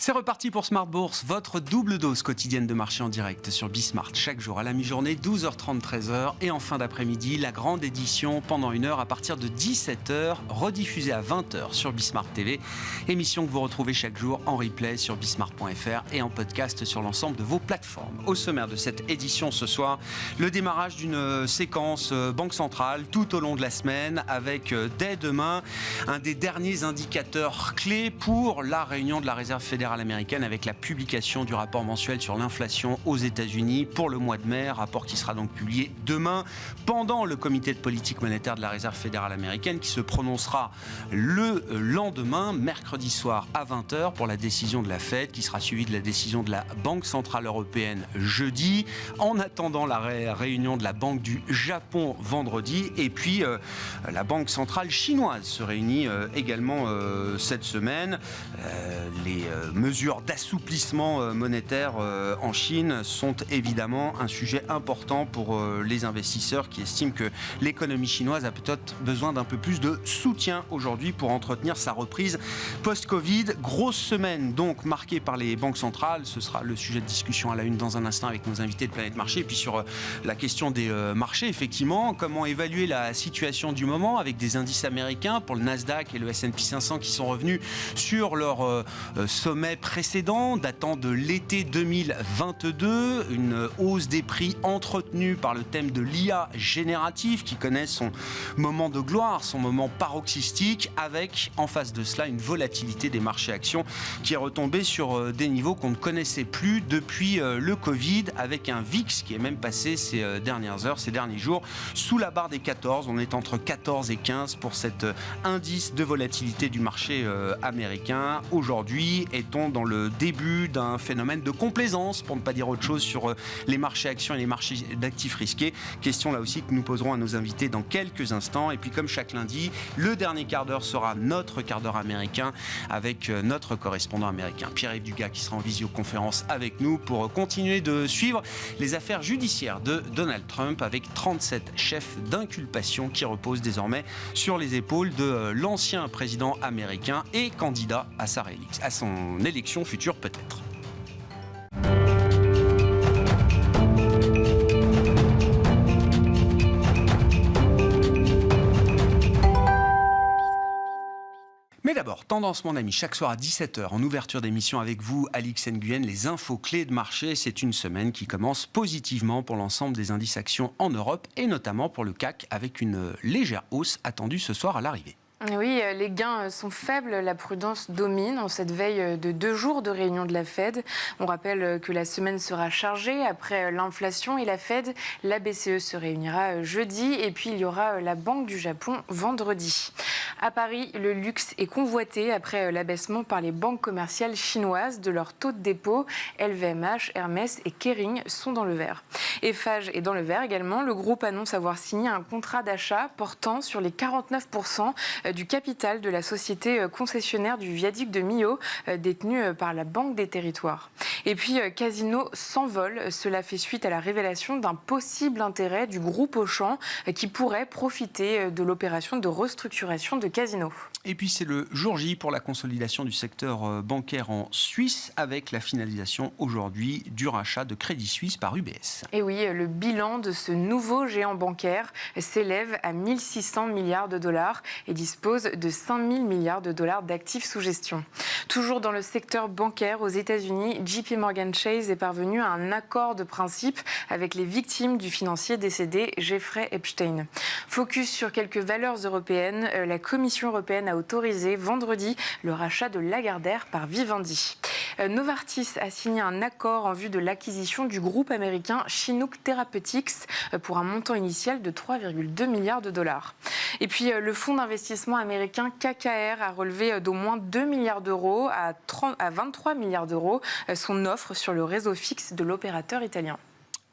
C'est reparti pour Smart Bourse, votre double dose quotidienne de marché en direct sur Bismart. Chaque jour à la mi-journée, 12h30, 13h. Et en fin d'après-midi, la grande édition pendant une heure à partir de 17h, rediffusée à 20h sur Bismart TV. Émission que vous retrouvez chaque jour en replay sur bismart.fr et en podcast sur l'ensemble de vos plateformes. Au sommaire de cette édition ce soir, le démarrage d'une séquence Banque Centrale tout au long de la semaine avec dès demain un des derniers indicateurs clés pour la réunion de la Réserve fédérale américaine avec la publication du rapport mensuel sur l'inflation aux États-Unis pour le mois de mai, rapport qui sera donc publié demain pendant le comité de politique monétaire de la Réserve fédérale américaine qui se prononcera le lendemain, mercredi soir à 20h pour la décision de la Fed qui sera suivie de la décision de la Banque centrale européenne jeudi. En attendant la réunion de la Banque du Japon vendredi et puis la Banque centrale chinoise se réunit également cette semaine. Les mesures d'assouplissement monétaire en Chine sont évidemment un sujet important pour les investisseurs qui estiment que l'économie chinoise a peut-être besoin d'un peu plus de soutien aujourd'hui pour entretenir sa reprise post-Covid. Grosse semaine donc marquée par les banques centrales. Ce sera le sujet de discussion à la une dans un instant avec nos invités de Planète Marché. Et puis sur la question des marchés, effectivement, comment évaluer la situation du moment avec des indices américains pour le Nasdaq et le S&P 500 qui sont revenus sur leur sommet précédent datant de l'été 2022, une hausse des prix entretenue par le thème de l'IA générative qui connaît son moment de gloire, son moment paroxystique, avec en face de cela une volatilité des marchés actions qui est retombée sur des niveaux qu'on ne connaissait plus depuis le Covid, avec un VIX qui est même passé ces dernières heures, ces derniers jours, sous la barre des 14. On est entre 14 et 15 pour cet indice de volatilité du marché américain. Aujourd'hui, est-on dans le début d'un phénomène de complaisance, pour ne pas dire autre chose, sur les marchés actions et les marchés d'actifs risqués. Question là aussi que nous poserons à nos invités dans quelques instants. Et puis comme chaque lundi, le dernier quart d'heure sera notre quart d'heure américain avec notre correspondant américain Pierre-Yves Dugas qui sera en visioconférence avec nous pour continuer de suivre les affaires judiciaires de Donald Trump avec 37 chefs d'inculpation qui reposent désormais sur les épaules de l'ancien président américain et candidat à son élection future peut-être. Mais d'abord, tendance mon ami, chaque soir à 17h en ouverture d'émission avec vous, Alix Nguyen, les infos clés de marché. C'est une semaine qui commence positivement pour l'ensemble des indices actions en Europe et notamment pour le CAC avec une légère hausse attendue ce soir à l'arrivée. Oui, les gains sont faibles, la prudence domine en cette veille de 2 jours de réunion de la Fed. On rappelle que la semaine sera chargée après l'inflation et la Fed. La BCE se réunira jeudi et puis il y aura la Banque du Japon vendredi. À Paris, le luxe est convoité après l'abaissement par les banques commerciales chinoises de leur taux de dépôt. LVMH, Hermès et Kering sont dans le vert. Eiffage est dans le vert également. Le groupe annonce avoir signé un contrat d'achat portant sur les 49% du capital de la société concessionnaire du viaduc de Millau, détenue par la Banque des Territoires. Et puis, Casino s'envole. Cela fait suite à la révélation d'un possible intérêt du groupe Auchan qui pourrait profiter de l'opération de restructuration de Casino. Et puis, c'est le jour J pour la consolidation du secteur bancaire en Suisse avec la finalisation aujourd'hui du rachat de Crédit Suisse par UBS. Et oui, le bilan de ce nouveau géant bancaire s'élève à 1 600 milliards de dollars et dispose de 5 000 milliards de dollars d'actifs sous gestion. Toujours dans le secteur bancaire, aux États-Unis, JP Morgan Chase est parvenu à un accord de principe avec les victimes du financier décédé Jeffrey Epstein. Focus sur quelques valeurs européennes, la Commission européenne a autorisé vendredi le rachat de Lagardère par Vivendi. Novartis a signé un accord en vue de l'acquisition du groupe américain Chinook Therapeutics pour un montant initial de 3,2 milliards de dollars. Et puis le fonds d'investissement américain KKR a relevé d'au moins 2 milliards d'euros à 23 milliards d'euros son offre sur le réseau fixe de l'opérateur italien.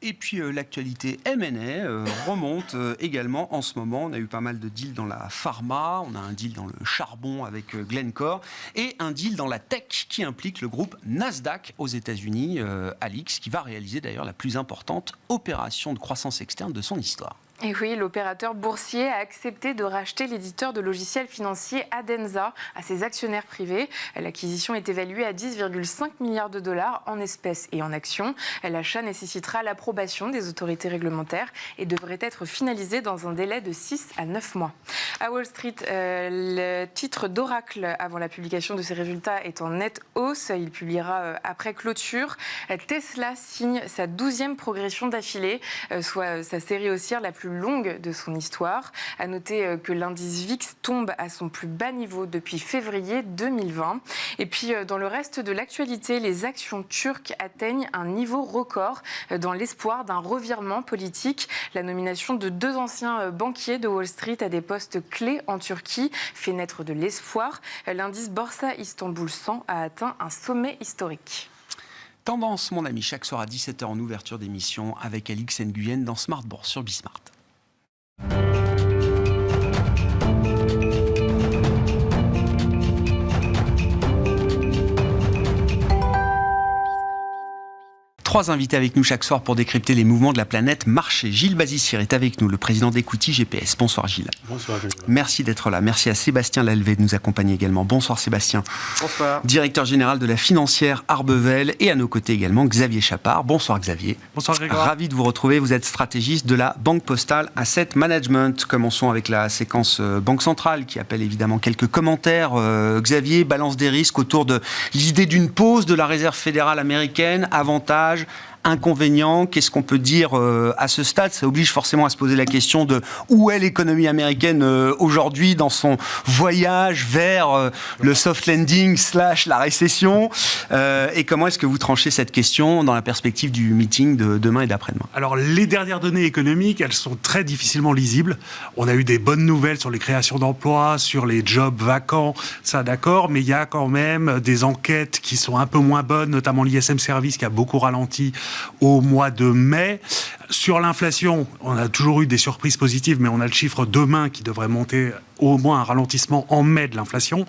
Et puis l'actualité M&A remonte également en ce moment. On a eu pas mal de deals dans la pharma, on a un deal dans le charbon avec Glencore et un deal dans la tech qui implique le groupe Nasdaq aux États-Unis, Alix, qui va réaliser d'ailleurs la plus importante opération de croissance externe de son histoire. Et oui, l'opérateur boursier a accepté de racheter l'éditeur de logiciels financiers Adenza à ses actionnaires privés. L'acquisition est évaluée à 10,5 milliards de dollars en espèces et en actions. L'achat nécessitera l'approbation des autorités réglementaires et devrait être finalisé dans un délai de 6 à 9 mois. À Wall Street, le titre d'Oracle avant la publication de ses résultats est en nette hausse. Il publiera après clôture. Tesla signe sa 12e progression d'affilée, soit sa série haussière la plus longue de son histoire. À noter que l'indice VIX tombe à son plus bas niveau depuis février 2020. Et puis, dans le reste de l'actualité, les actions turques atteignent un niveau record dans l'espoir d'un revirement politique. La nomination de 2 anciens banquiers de Wall Street à des postes clés en Turquie fait naître de l'espoir. L'indice Borsa Istanbul 100 a atteint un sommet historique. Tendance, mon ami, chaque soir à 17h en ouverture d'émission avec Alix Nguyen dans Smart Bourse sur Bismart. Trois invités avec nous chaque soir pour décrypter les mouvements de la planète marché. Gilles Bazissir est avec nous, le président d'Equity GPS. Bonsoir Gilles. Bonsoir Gilles. Merci d'être là. Merci à Sébastien Lalvé de nous accompagner également. Bonsoir Sébastien. Bonsoir. Directeur général de la financière Arbevel et à nos côtés également Xavier Chapard. Bonsoir Xavier. Bonsoir Grégoire. Ravi de vous retrouver. Vous êtes stratégiste de la Banque Postale Asset Management. Commençons avec la séquence Banque Centrale qui appelle évidemment quelques commentaires. Xavier, balance des risques autour de l'idée d'une pause de la Réserve fédérale américaine. Avantages, inconvénients, qu'est-ce qu'on peut dire à ce stade? Ça oblige forcément à se poser la question de où est l'économie américaine aujourd'hui dans son voyage vers le soft landing / la récession et comment est-ce que vous tranchez cette question dans la perspective du meeting de demain et d'après-demain? Alors, les dernières données économiques, elles sont très difficilement lisibles. On a eu des bonnes nouvelles sur les créations d'emplois, sur les jobs vacants, ça d'accord, mais il y a quand même des enquêtes qui sont un peu moins bonnes, notamment l'ISM Service qui a beaucoup ralenti au mois de mai. Sur l'inflation, on a toujours eu des surprises positives, mais on a le chiffre demain qui devrait monter au moins un ralentissement en mai de l'inflation.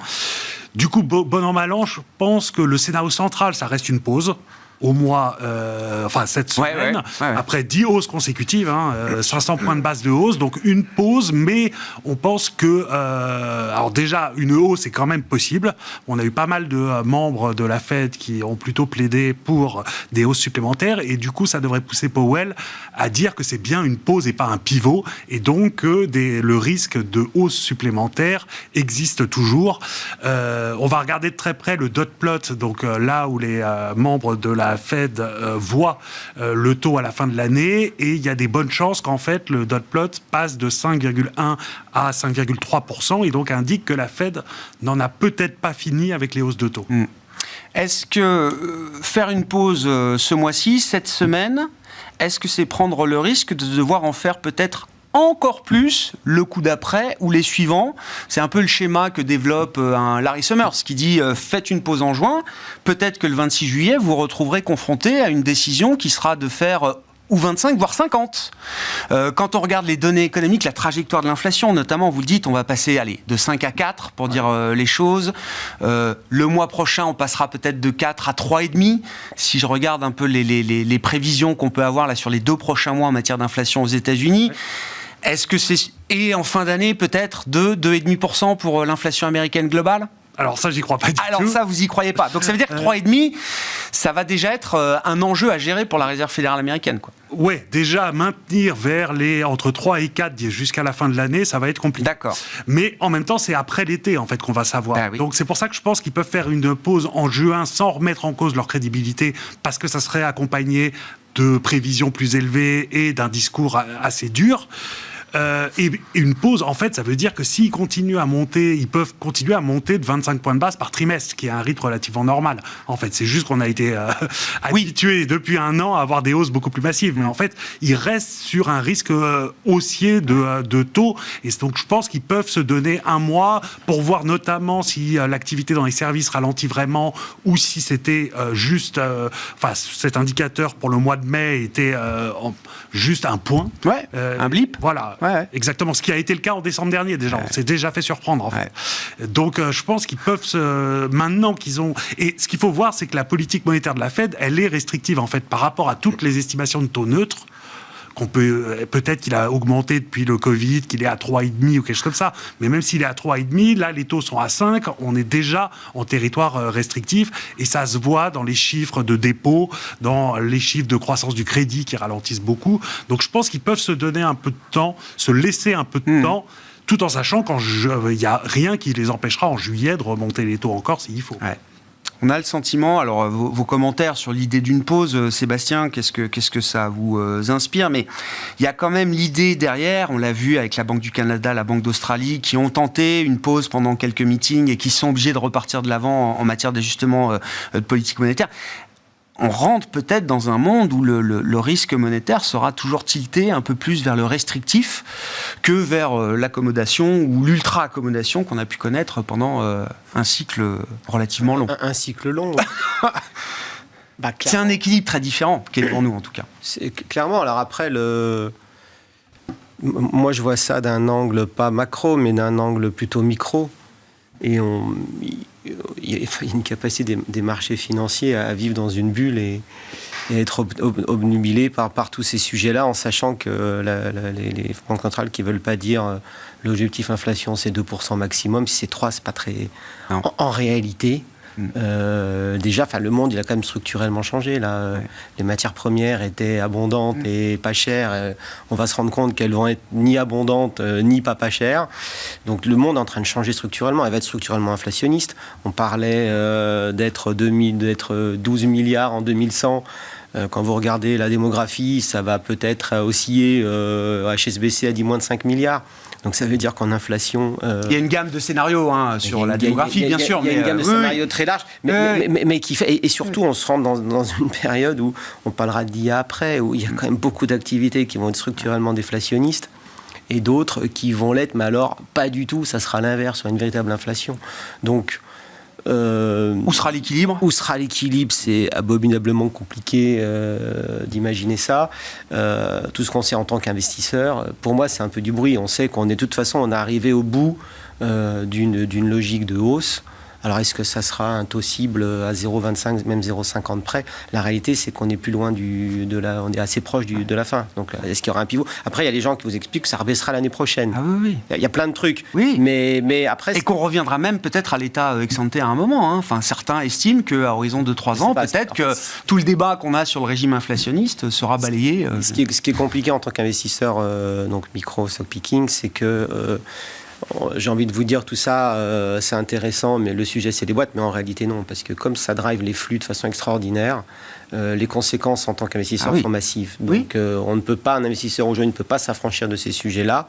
Du coup, bon an, mal an, je pense que le scénario central, ça reste une pause. Au mois, cette semaine, après 10 hausses consécutives, 500 points de base de hausse, donc une pause, mais on pense que, alors déjà, une hausse est quand même possible. On a eu pas mal de membres de la Fed qui ont plutôt plaidé pour des hausses supplémentaires, et du coup, ça devrait pousser Powell à dire que c'est bien une pause et pas un pivot, et donc que le risque de hausse supplémentaire existe toujours. On va regarder de très près le dot plot, donc là où les membres de la Fed voit le taux à la fin de l'année, et il y a des bonnes chances qu'en fait le dot plot passe de 5,1 à 5,3% et donc indique que la Fed n'en a peut-être pas fini avec les hausses de taux. Est-ce que faire une pause ce mois-ci, cette semaine, est-ce que c'est prendre le risque de devoir en faire peut-être encore plus le coup d'après ou les suivants? C'est un peu le schéma que développe un Larry Summers qui dit faites une pause en juin, peut-être que le 26 juillet vous retrouverez confronté à une décision qui sera de faire ou 25, voire 50. Quand on regarde les données économiques, la trajectoire de l'inflation, notamment, vous le dites, on va passer de 5 à 4 pour dire les choses. Le mois prochain, on passera peut-être de 4 à 3,5. Si je regarde un peu les prévisions qu'on peut avoir là sur les 2 prochains mois en matière d'inflation aux États-Unis, est-ce que c'est... Et en fin d'année, peut-être 2,5% pour l'inflation américaine globale? Alors ça, j'y crois pas du tout. Alors ça, vous y croyez pas. Donc ça veut dire que 3,5, ça va déjà être un enjeu à gérer pour la Réserve fédérale américaine, quoi. Ouais, déjà maintenir vers entre 3 et 4 jusqu'à la fin de l'année, ça va être compliqué. D'accord. Mais en même temps, c'est après l'été en fait qu'on va savoir. Ah oui. Donc c'est pour ça que je pense qu'ils peuvent faire une pause en juin sans remettre en cause leur crédibilité, parce que ça serait accompagné de prévisions plus élevées et d'un discours assez dur. Et une pause, en fait, ça veut dire que s'ils continuent à monter, ils peuvent continuer à monter de 25 points de base par trimestre, qui est un rythme relativement normal. En fait, c'est juste qu'on a été habitué depuis un an à avoir des hausses beaucoup plus massives. Mais en fait, ils restent sur un risque haussier de taux. Et donc, je pense qu'ils peuvent se donner un mois pour voir notamment si l'activité dans les services ralentit vraiment ou si c'était juste... cet indicateur pour le mois de mai était juste un point. Ouais, un blip. Voilà. Ouais. Exactement, ce qui a été le cas en décembre dernier déjà. Ouais. On s'est déjà fait surprendre en fait. Donc je pense qu'ils peuvent maintenant qu'ils ont... Et ce qu'il faut voir, c'est que la politique monétaire de la Fed, elle est restrictive en fait par rapport à toutes les estimations de taux neutres. peut-être qu'il a augmenté depuis le Covid, qu'il est à 3,5 ou quelque chose comme ça. Mais même s'il est à 3,5, là, les taux sont à 5. On est déjà en territoire restrictif. Et ça se voit dans les chiffres de dépôt, dans les chiffres de croissance du crédit qui ralentissent beaucoup. Donc, je pense qu'ils peuvent se donner un peu de temps, se laisser un peu de temps, tout en sachant qu'il n'y a rien qui les empêchera en juillet de remonter les taux encore s'il faut. Ouais. On a le sentiment, alors vos commentaires sur l'idée d'une pause, Sébastien, qu'est-ce que ça vous inspire? Mais il y a quand même l'idée derrière, on l'a vu avec la Banque du Canada, la Banque d'Australie, qui ont tenté une pause pendant quelques meetings et qui sont obligés de repartir de l'avant en matière d'ajustement de politique monétaire. On rentre peut-être dans un monde où le risque monétaire sera toujours tilté un peu plus vers le restrictif que vers l'accommodation ou l'ultra-accommodation qu'on a pu connaître pendant un cycle relativement long. Un cycle long. C'est un équilibre très différent qui est pour nous en tout cas. Clairement, alors après, moi je vois ça d'un angle pas macro, mais d'un angle plutôt micro. Et il y a une capacité des marchés financiers à vivre dans une bulle et être obnubilés par tous ces sujets-là, en sachant que les banques centrales qui ne veulent pas dire l'objectif inflation c'est 2% maximum, si c'est 3, c'est pas très... En réalité, déjà, le monde il a quand même structurellement changé là. Ouais. Les matières premières étaient abondantes et pas chères. On va se rendre compte qu'elles vont être ni abondantes ni pas chères. Donc le monde est en train de changer structurellement. Elle va être structurellement inflationniste. On parlait d'être 12 milliards en 2100. Quand vous regardez la démographie, ça va peut-être osciller. HSBC a dit moins de 5 milliards. Donc ça veut dire qu'en inflation... Il y a une gamme de scénarios sur la démographie, bien sûr. Il y a une gamme de scénarios très large, mais qui fait... Et surtout, on se rend dans une période où on parlera d'IA après, où il y a quand même beaucoup d'activités qui vont être structurellement déflationnistes et d'autres qui vont l'être, mais alors pas du tout, ça sera l'inverse, sur une véritable inflation. Donc... où sera l'équilibre ? Où sera l'équilibre, c'est abominablement compliqué d'imaginer ça. Tout ce qu'on sait en tant qu'investisseur, pour moi, c'est un peu du bruit. On sait qu'on est de toute façon, on est arrivé au bout d'une logique de hausse. Alors, est-ce que ça sera un taux cible à 0,25, même 0,50 près ? La réalité, c'est qu'on est plus loin on est assez proche de la fin. Donc, est-ce qu'il y aura un pivot ? Après, il y a les gens qui vous expliquent que ça rebaissera l'année prochaine. Ah oui. Il y a plein de trucs. Oui. Mais après... Et qu'on reviendra même peut-être à l'état ex-ante à un moment. Enfin, certains estiment qu'à horizon de 3 ans, peut-être que tout le débat qu'on a sur le régime inflationniste sera balayé. Ce qui est compliqué en tant qu'investisseur, donc micro, stock picking, c'est que... j'ai envie de vous dire tout ça, c'est intéressant, mais le sujet c'est les boîtes, mais en réalité non, parce que comme ça drive les flux de façon extraordinaire, les conséquences en tant qu'investisseur sont massives. Donc on ne peut pas, un investisseur aujourd'hui ne peut pas s'affranchir de ces sujets-là,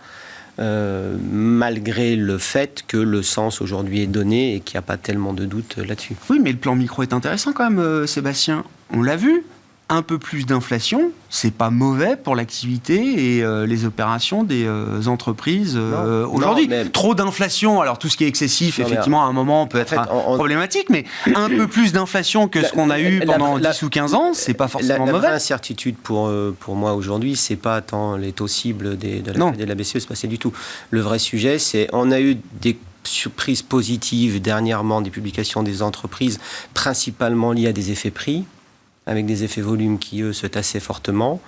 malgré le fait que le sens aujourd'hui est donné et qu'il n'y a pas tellement de doute là-dessus. Oui, mais le plan micro est intéressant quand même, Sébastien. On l'a vu. Un peu plus d'inflation, c'est pas mauvais pour l'activité et les opérations des entreprises aujourd'hui. Trop d'inflation, alors tout ce qui est excessif, effectivement, à un moment peut être problématique, mais un peu plus d'inflation que ce qu'on a eu pendant 10 ou 15 ans, c'est pas forcément mauvais. La vraie incertitude pour moi aujourd'hui, c'est pas tant les taux cibles de la BCE, c'est pas ça du tout. Le vrai sujet, c'est on a eu des surprises positives dernièrement des publications des entreprises, principalement liées à des effets prix, avec des effets volumes qui, eux, se tassaient fortement.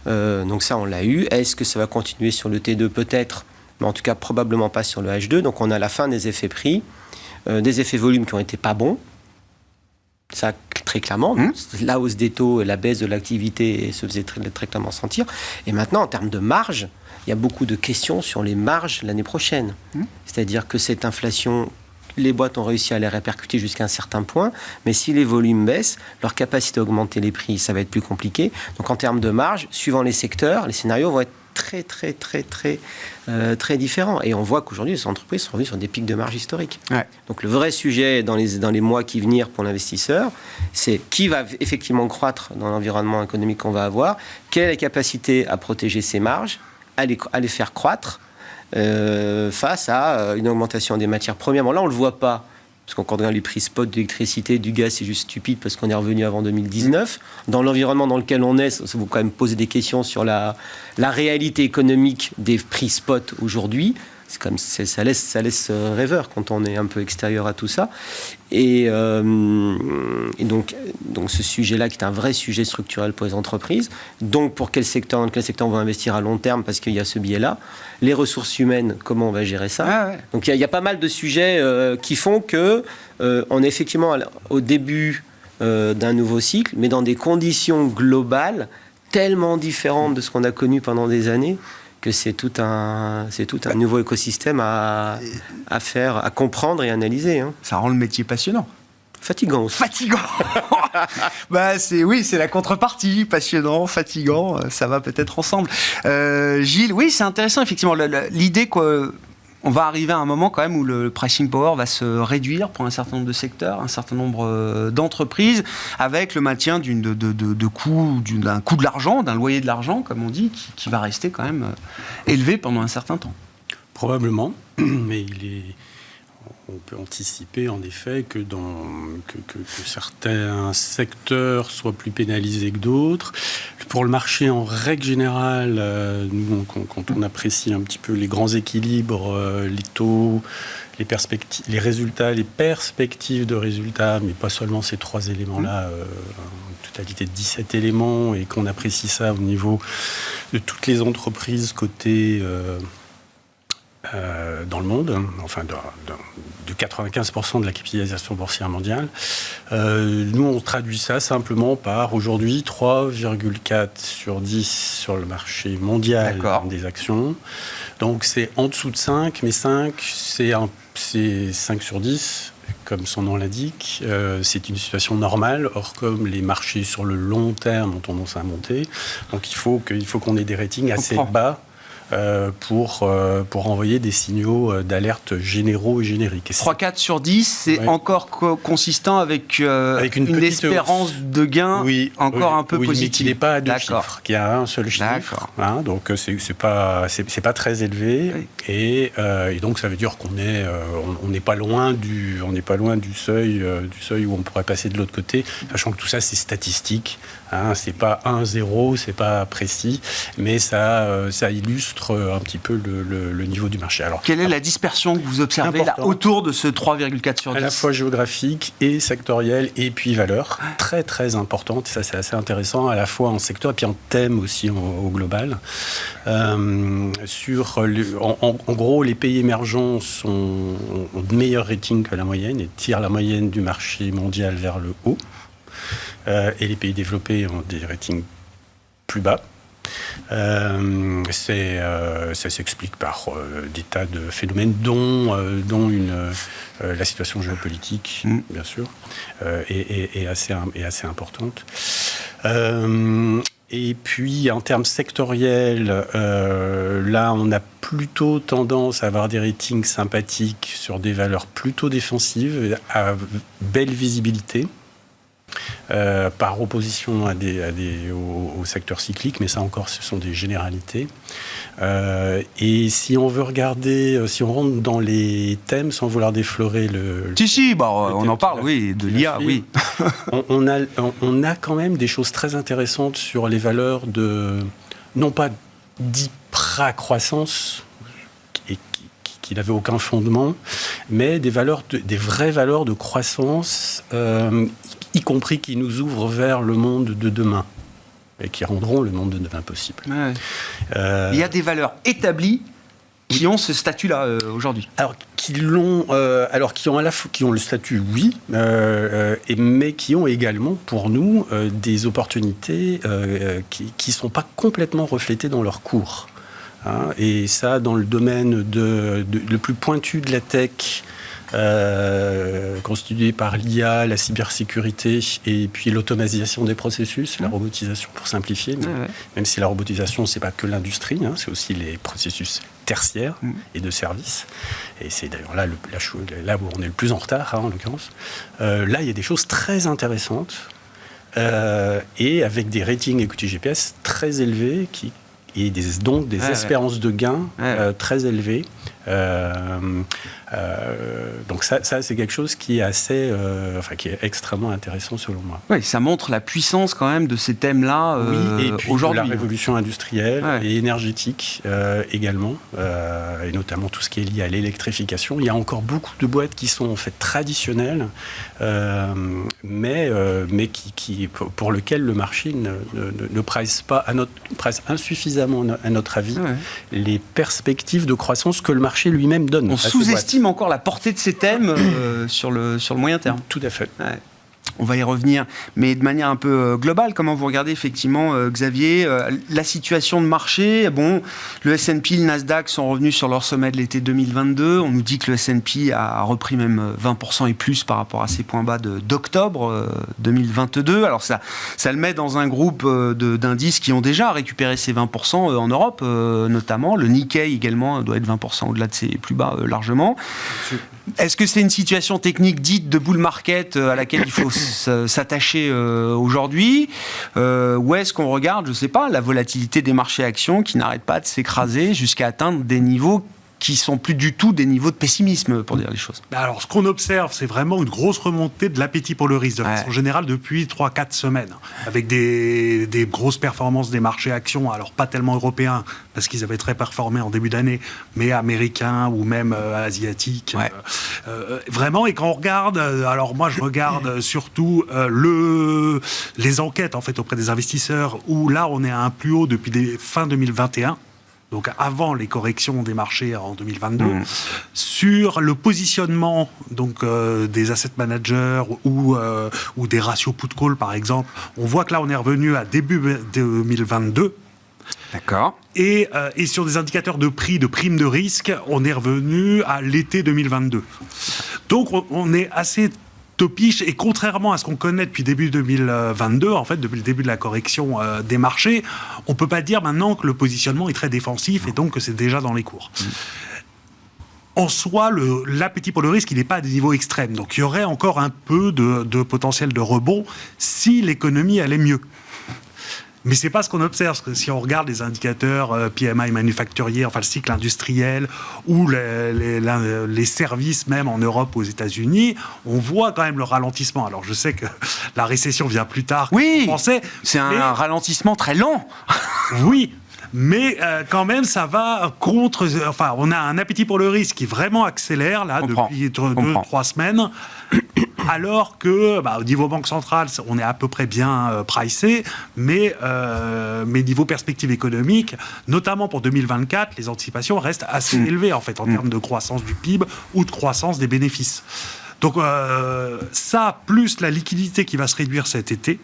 Donc ça, on l'a eu. Est-ce que ça va continuer sur le T2 ? Peut-être, mais en tout cas, probablement pas sur le H2. Donc on a la fin des effets prix, des effets volumes qui ont été pas bons. Ça, très clairement. La hausse des taux et la baisse de l'activité se faisait très, très clairement sentir. Et maintenant, en termes de marge, il y a beaucoup de questions sur les marges l'année prochaine. C'est-à-dire que cette inflation... Les boîtes ont réussi à les répercuter jusqu'à un certain point, mais si les volumes baissent, leur capacité à augmenter les prix, ça va être plus compliqué. Donc en termes de marge, suivant les secteurs, les scénarios vont être très différents. Et on voit qu'aujourd'hui, les entreprises sont revenues sur des pics de marge historiques. Ouais. Donc le vrai sujet dans les mois qui viennent pour l'investisseur, c'est qui va effectivement croître dans l'environnement économique qu'on va avoir, quelle est la capacité à protéger ses marges, à les faire croître, face à une augmentation des matières premières. Bon, là, on ne le voit pas, parce qu'on regarde les prix spot d'électricité, du gaz, c'est juste stupide, parce qu'on est revenu avant 2019. Dans l'environnement dans lequel on est, ça vous quand même poser des questions sur la réalité économique des prix spot aujourd'hui. ça laisse rêveur quand on est un peu extérieur à tout ça. Et donc ce sujet-là qui est un vrai sujet structurel pour les entreprises. Donc pour quel secteur on va investir à long terme, parce qu'il y a ce biais-là. Les ressources humaines, comment on va gérer ça. Donc il y a pas mal de sujets qui font que on est effectivement au début d'un nouveau cycle, mais dans des conditions globales tellement différentes de ce qu'on a connu pendant des années, que c'est tout un nouveau écosystème à faire, à comprendre et analyser. Ça rend le métier passionnant. Fatigant aussi. Fatigant. C'est la contrepartie. Passionnant, fatigant, ça va peut-être ensemble. Gilles, oui, c'est intéressant, effectivement. L'idée qu'on va arriver à un moment quand même où le pricing power va se réduire pour un certain nombre de secteurs, un certain nombre d'entreprises, avec le maintien d'un coût de l'argent, d'un loyer de l'argent, comme on dit, qui va rester quand même élevé pendant un certain temps. Probablement, mais on peut anticiper en effet que certains secteurs soient plus pénalisés que d'autres. Pour le marché, en règle générale, nous, quand on apprécie un petit peu les grands équilibres, les taux, les perspectives, les résultats, les perspectives de résultats, mais pas seulement ces 3 éléments-là, une totalité de 17 éléments, et qu'on apprécie ça au niveau de toutes les entreprises cotées dans le monde, enfin de 95% de la capitalisation boursière mondiale. Nous, on traduit ça simplement par aujourd'hui 3,4 sur 10 sur le marché mondial des actions. Donc c'est en dessous de 5, mais 5, c'est 5 sur 10. Comme son nom l'indique, c'est une situation normale. Or, comme les marchés sur le long terme ont tendance à monter, donc il faut qu'on ait des ratings assez bas pour envoyer des signaux d'alerte généraux et génériques. 3-4 sur 10, c'est encore consistant avec une espérance de gain un peu positive. Mais qui n'est pas à 2 chiffres, qui a un seul chiffre. Donc c'est pas très élevé, et donc ça veut dire qu'on n'est pas loin du seuil où on pourrait passer de l'autre côté, sachant que tout ça c'est statistique. C'est pas 1-0, c'est pas précis, mais ça illustre un petit peu le niveau du marché. Alors, quelle est la dispersion que vous observez là, autour de ce 3,4 sur 10 ? À la fois géographique et sectorielle, et puis valeur, très très importante. Ça, c'est assez intéressant, à la fois en secteur et puis en thème aussi au global. En gros, les pays émergents ont de meilleurs ratings que la moyenne et tirent la moyenne du marché mondial vers le haut. Et les pays développés ont des ratings plus bas. Ça s'explique par des tas de phénomènes, dont la situation géopolitique, bien sûr, est assez importante. Et puis, en termes sectoriels, là, on a plutôt tendance à avoir des ratings sympathiques sur des valeurs plutôt défensives, à belle visibilité. Par opposition au secteur cyclique, mais ça encore, ce sont des généralités. Et si on veut regarder, si on rentre dans les thèmes, sans vouloir déflorer on en parle, de l'IA, oui. on a quand même des choses très intéressantes sur les valeurs non pas d'hyper-croissance, qui n'avaient aucun fondement, mais des vraies valeurs de croissance, y compris qui nous ouvrent vers le monde de demain et qui rendront le monde de demain possible. Il y a des valeurs établies qui ont ce statut-là aujourd'hui. Alors qui ont le statut, oui, mais qui ont également pour nous des opportunités qui sont pas complètement reflétées dans leur cours. Et ça, dans le domaine le plus pointu de la tech, constitué par l'IA, la cybersécurité et puis l'automatisation des processus, la robotisation pour simplifier, même si la robotisation, c'est pas que l'industrie, c'est aussi les processus tertiaires et de services. Et c'est d'ailleurs là où on est le plus en retard, en l'occurrence. Là, il y a des choses très intéressantes et avec des ratings equity GPS très élevés et donc des espérances de gains très élevées, Donc ça c'est quelque chose qui est assez, qui est extrêmement intéressant selon moi. Oui, ça montre la puissance quand même de ces thèmes-là oui, et puis aujourd'hui. La révolution industrielle et énergétique également, et notamment tout ce qui est lié à l'électrification. Il y a encore beaucoup de boîtes qui sont en fait traditionnelles, mais pour lesquelles le marché ne price insuffisamment, à notre avis, les perspectives de croissance que le marché lui-même donne. On sous-estime encore la portée de ces thèmes sur le moyen terme. Tout à fait. Ouais. On va y revenir, mais de manière un peu globale, comment vous regardez effectivement, Xavier, la situation de marché? Bon, le S&P, le Nasdaq sont revenus sur leur sommet de l'été 2022. On nous dit que le S&P a repris même 20% et plus par rapport à ses points bas d'octobre 2022. Alors ça le met dans un groupe d'indices qui ont déjà récupéré ces 20% en Europe, notamment. Le Nikkei également doit être 20% au-delà de ses plus bas largement. Est-ce que c'est une situation technique dite de bull market à laquelle il faut s'attacher aujourd'hui, ou est-ce qu'on regarde, je ne sais pas, la volatilité des marchés actions qui n'arrête pas de s'écraser jusqu'à atteindre des niveaux qui sont plus du tout des niveaux de pessimisme, pour dire les choses? Alors, ce qu'on observe, c'est vraiment une grosse remontée de l'appétit pour le risque, de façon générale, depuis 3-4 semaines, avec des grosses performances des marchés actions, alors pas tellement européens, parce qu'ils avaient très performé en début d'année, mais américains ou même asiatiques. Vraiment, et quand on regarde, alors moi je regarde surtout les enquêtes en fait auprès des investisseurs, où là on est à un plus haut depuis fin 2021. Donc avant les corrections des marchés en 2022, sur le positionnement donc, des asset managers ou des ratios put-call par exemple, on voit que là on est revenu à début 2022. D'accord. Et sur des indicateurs de prix, de primes de risque, on est revenu à l'été 2022. Donc on est assez topiche, et contrairement à ce qu'on connaît depuis début 2022, en fait, depuis le début de la correction des marchés, on ne peut pas dire maintenant que le positionnement est très défensif et donc que c'est déjà dans les cours. En soi, l'appétit pour le risque, il n'est pas à des niveaux extrêmes. Donc il y aurait encore un peu de potentiel de rebond si l'économie allait mieux. Mais ce n'est pas ce qu'on observe, parce que si on regarde les indicateurs PMI manufacturier, enfin le cycle industriel, ou les services même en Europe ou aux États-Unis, on voit quand même le ralentissement. Alors je sais que la récession vient plus tard qu'on pensait. C'est un ralentissement très lent. Oui, mais quand même, ça va contre... Enfin, on a un appétit pour le risque qui vraiment accélère, là, depuis 2-3 semaines, alors que, au niveau banque centrale, on est à peu près bien pricé, mais niveau perspective économique, notamment pour 2024, les anticipations restent assez élevées, en fait, en termes de croissance du PIB ou de croissance des bénéfices. Donc ça, plus la liquidité qui va se réduire cet été,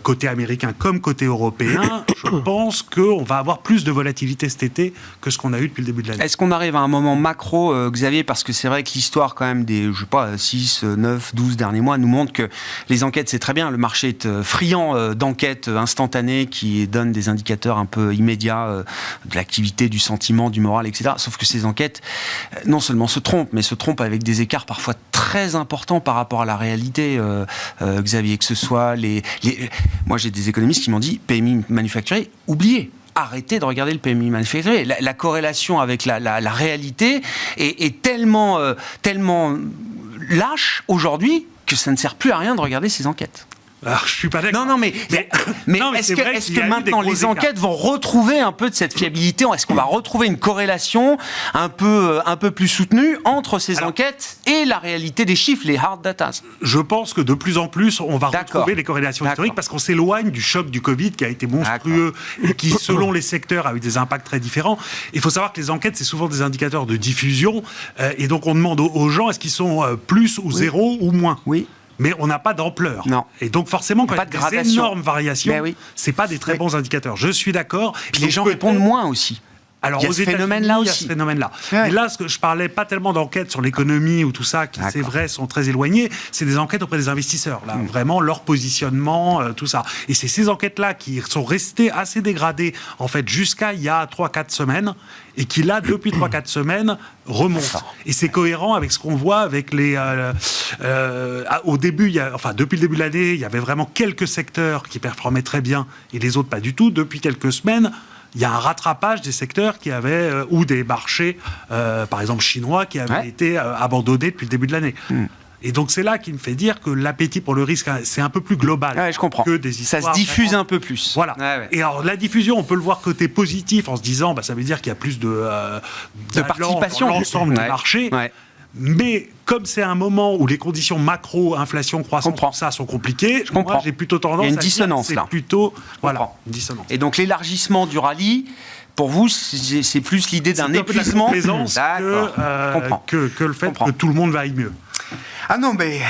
côté américain comme côté européen, je pense qu'on va avoir plus de volatilité cet été que ce qu'on a eu depuis le début de l'année. Est-ce qu'on arrive à un moment macro, Xavier, parce que c'est vrai que l'histoire quand même des, 6, 9, 12 derniers mois nous montre que les enquêtes, c'est très bien, le marché est friand d'enquêtes instantanées qui donnent des indicateurs un peu immédiats de l'activité, du sentiment, du moral, etc. Sauf que ces enquêtes, non seulement se trompent, mais se trompent avec des écarts parfois très importants par rapport à la réalité, Xavier, que ce soit moi j'ai des économistes qui m'ont dit PMI manufacturier, oubliez. Arrêtez de regarder le PMI manufacturier. La corrélation avec la réalité est tellement lâche aujourd'hui que ça ne sert plus à rien de regarder ces enquêtes. Alors, je suis pas d'accord. Non, mais est-ce que maintenant les enquêtes vont retrouver un peu de cette fiabilité? Est-ce qu'on va retrouver une corrélation un peu plus soutenue entre ces enquêtes et la réalité des chiffres, les hard data? Je pense que de plus en plus, on va retrouver les corrélations historiques parce qu'on s'éloigne du choc du Covid qui a été monstrueux et qui, selon les secteurs, a eu des impacts très différents. Il faut savoir que les enquêtes, c'est souvent des indicateurs de diffusion et donc on demande aux gens est-ce qu'ils sont plus ou zéro ou moins. Oui. Mais on n'a pas d'ampleur. Non. Et donc forcément, quand il y a des énormes variations, c'est pas des très bons indicateurs. Je suis d'accord. Puis les gens répondent moins aussi. Alors, il y a ce phénomène-là aussi. Mais là, ce que je parlais pas tellement d'enquêtes sur l'économie ou tout ça, qui, c'est vrai, sont très éloignées. C'est des enquêtes auprès des investisseurs. Là, vraiment, leur positionnement, tout ça. Et c'est ces enquêtes-là qui sont restées assez dégradées, en fait, jusqu'à il y a 3-4 semaines, et qui, là, depuis 3-4 semaines, remontent. Et c'est cohérent avec ce qu'on voit avec les... au début, depuis le début de l'année, il y avait vraiment quelques secteurs qui performaient très bien, et les autres pas du tout. Depuis quelques semaines, il y a un rattrapage des secteurs qui avaient, ou des marchés, par exemple chinois, qui avaient été abandonnés depuis le début de l'année. Et donc c'est là qui me fait dire que l'appétit pour le risque, c'est un peu plus global je comprends. que des histoires. Ça se diffuse un peu plus. Voilà. Et alors la diffusion, on peut le voir côté positif en se disant, ça veut dire qu'il y a plus de participation dans l'ensemble du marché. Mais comme c'est un moment où les conditions macro, inflation, croissance, tout ça sont compliquées, moi j'ai plutôt tendance à dire que c'est plutôt une dissonance. Et donc l'élargissement du rallye, pour vous, c'est plus l'idée d'un épuisement que le fait que tout le monde vaille mieux. Ah non, mais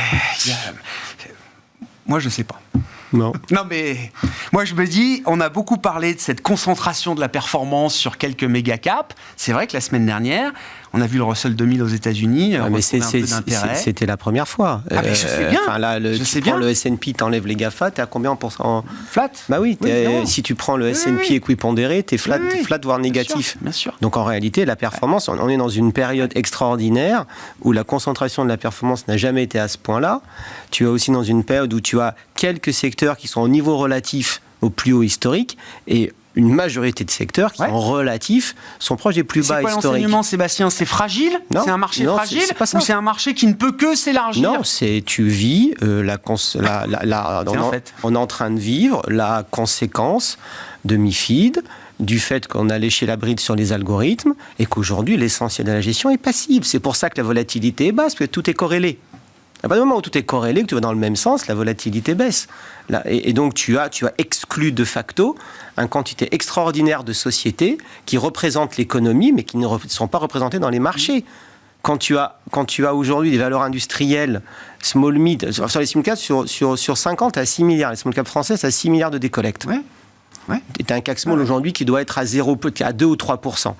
moi je sais pas. Non, mais moi je me dis, on a beaucoup parlé de cette concentration de la performance sur quelques méga caps. C'est vrai que la semaine dernière, on a vu le Russell 2000 aux États-Unis. Mais c'était la première fois. Je sais bien. Tu prends le S&P, t'enlèves les GAFA, t'es à combien en pourcent flat? Bah oui, si tu prends le S&P équipondéré, t'es flat, voire négatif. Bien sûr. Donc en réalité, la performance, on est dans une période extraordinaire où la concentration de la performance n'a jamais été à ce point-là. Tu es aussi dans une période où tu as quelques secteurs qui sont au niveau relatif au plus haut historique et une majorité de secteurs qui, en relatif, sont proches des plus bas historiques. C'est quoi l'enseignement, Sébastien? C'est fragile? C'est un marché fragile? Ou c'est un marché qui ne peut que s'élargir? Non, tu vis, on est en train de vivre la conséquence de MiFID, du fait qu'on a léché la bride sur les algorithmes et qu'aujourd'hui, l'essentiel de la gestion est passive. C'est pour ça que la volatilité est basse, parce que tout est corrélé. À partir du moment où tout est corrélé, que tu vas dans le même sens, la volatilité baisse. Et donc tu as exclu de facto une quantité extraordinaire de sociétés qui représentent l'économie, mais qui ne sont pas représentées dans les marchés. Quand tu as aujourd'hui des valeurs industrielles, small mid, sur les small caps, sur 50 à 6 milliards, les small caps français, c'est à 6 milliards de décollecte. Tu as un CAC small aujourd'hui qui doit être à 2 ou 3%.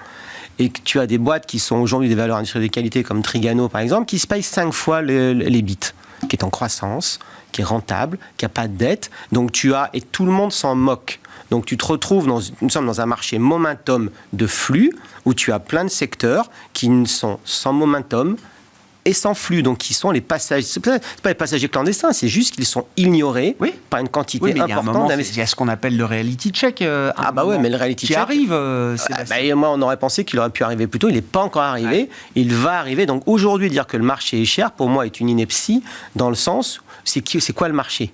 Et que tu as des boîtes qui sont aujourd'hui des valeurs industrielles de qualité comme Trigano par exemple, qui se payent 5 fois les bits, qui est en croissance, qui est rentable, qui n'a pas de dette. Donc et tout le monde s'en moque. Donc tu te retrouves, nous sommes dans un marché momentum de flux, où tu as plein de secteurs qui sont sans momentum et sans flux, donc qui sont les passagers. C'est pas les passagers clandestins, c'est juste qu'ils sont ignorés par une quantité importante d'investisseurs. Il y a ce qu'on appelle le reality check. Mais le reality check arrive. Moi, on aurait pensé qu'il aurait pu arriver plus tôt. Il n'est pas encore arrivé. Il va arriver. Donc aujourd'hui, dire que le marché est cher, pour moi, est une ineptie, dans le sens, c'est quoi le marché?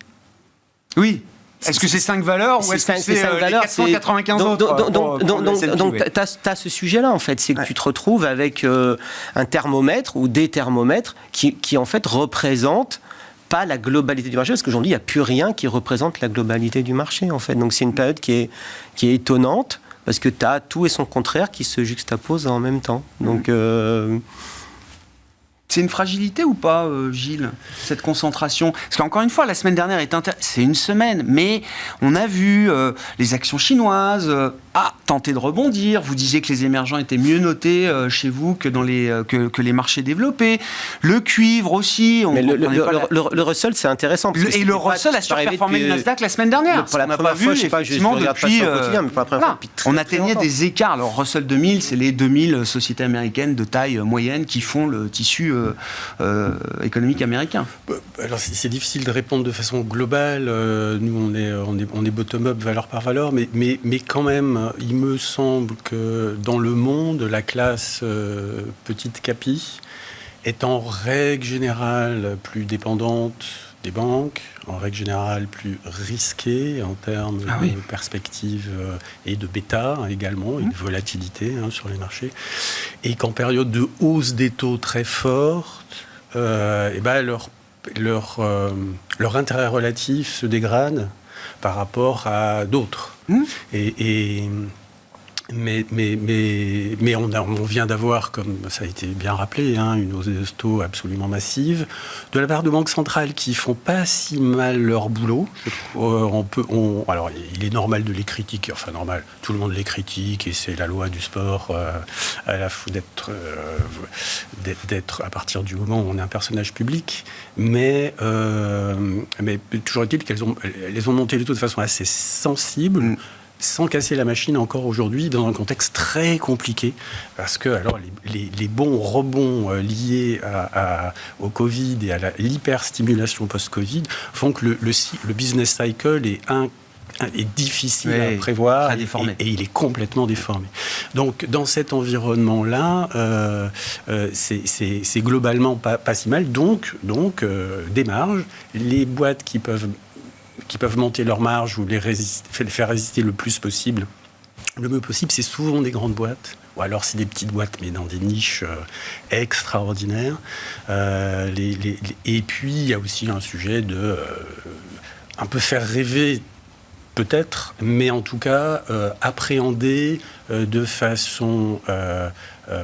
Oui. Est-ce que c'est 5 valeurs ou est-ce que c'est 495 autres? Donc, tu as ce sujet-là, en fait. C'est que tu te retrouves avec un thermomètre ou des thermomètres qui en fait, représentent pas la globalité du marché, parce qu'aujourd'hui, il n'y a plus rien qui représente la globalité du marché, en fait. Donc, c'est une période qui est étonnante, parce que tu as tout et son contraire qui se juxtaposent en même temps. Donc... C'est une fragilité ou pas, Gilles, cette concentration? Parce qu'encore une fois, la semaine dernière c'est une semaine, mais on a vu les actions chinoises tenter de rebondir. Vous disiez que les émergents étaient mieux notés chez vous que dans que les marchés développés. Le cuivre aussi. Mais le Russell, c'est intéressant. Et le Russell a surperformé le Nasdaq la semaine dernière. Pour la première fois, je sais pas, je regarde pas ça au quotidien, mais pour la première fois, on atteignait des écarts. Alors, Russell 2000, c'est les 2000 sociétés américaines de taille moyenne qui font le tissu économique américain. Alors c'est difficile de répondre de façon globale. Nous on est bottom-up valeur par valeur, mais quand même il me semble que dans le monde la classe petite capi est en règle générale plus dépendante des banques, en règle générale plus risquée en termes de perspective et de bêta également, et de volatilité sur les marchés, et qu'en période de hausse des taux très forte, leur intérêt relatif se dégrade par rapport à d'autres. Mais on vient d'avoir, comme ça a été bien rappelé, une hausse des taux absolument massive de la part de banques centrales qui font pas si mal leur boulot. Alors, il est normal de les critiquer. Enfin, normal, tout le monde les critique et c'est la loi du sport d'être à partir du moment où on est un personnage public. Mais toujours est-il qu'elles ont monté les taux de façon assez sensible. Sans casser la machine encore aujourd'hui, dans un contexte très compliqué, parce que alors les bons rebonds liés au Covid et à l'hyperstimulation post-Covid font que le business cycle est est difficile à prévoir et il est complètement déformé. Donc, dans cet environnement-là, c'est globalement pas si mal. Donc des marges. Les boîtes qui peuvent monter leurs marges ou les faire résister le mieux possible, c'est souvent des grandes boîtes. Ou alors c'est des petites boîtes, mais dans des niches extraordinaires. Et puis, il y a aussi un sujet de un peu faire rêver, peut-être, mais en tout cas, appréhender de façon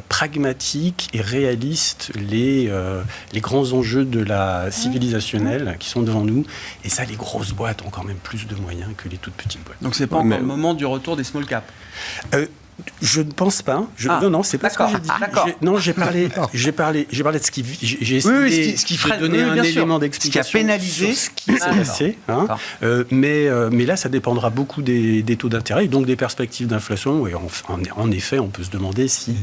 pragmatique et réaliste les grands enjeux de la civilisationnelle qui sont devant nous. Et ça, les grosses boîtes ont quand même plus de moyens que les toutes petites boîtes. Donc, c'est pas encore le moment du retour des small caps. Je ne pense pas. Non, c'est pas ce que j'ai dit. J'ai parlé de ce qui... J'ai essayé de donner un élément d'explication. Ce qui a pénalisé. Sur ce qui s'est passé. Mais là, ça dépendra beaucoup des taux d'intérêt et donc des perspectives d'inflation. Et en effet, on peut se demander si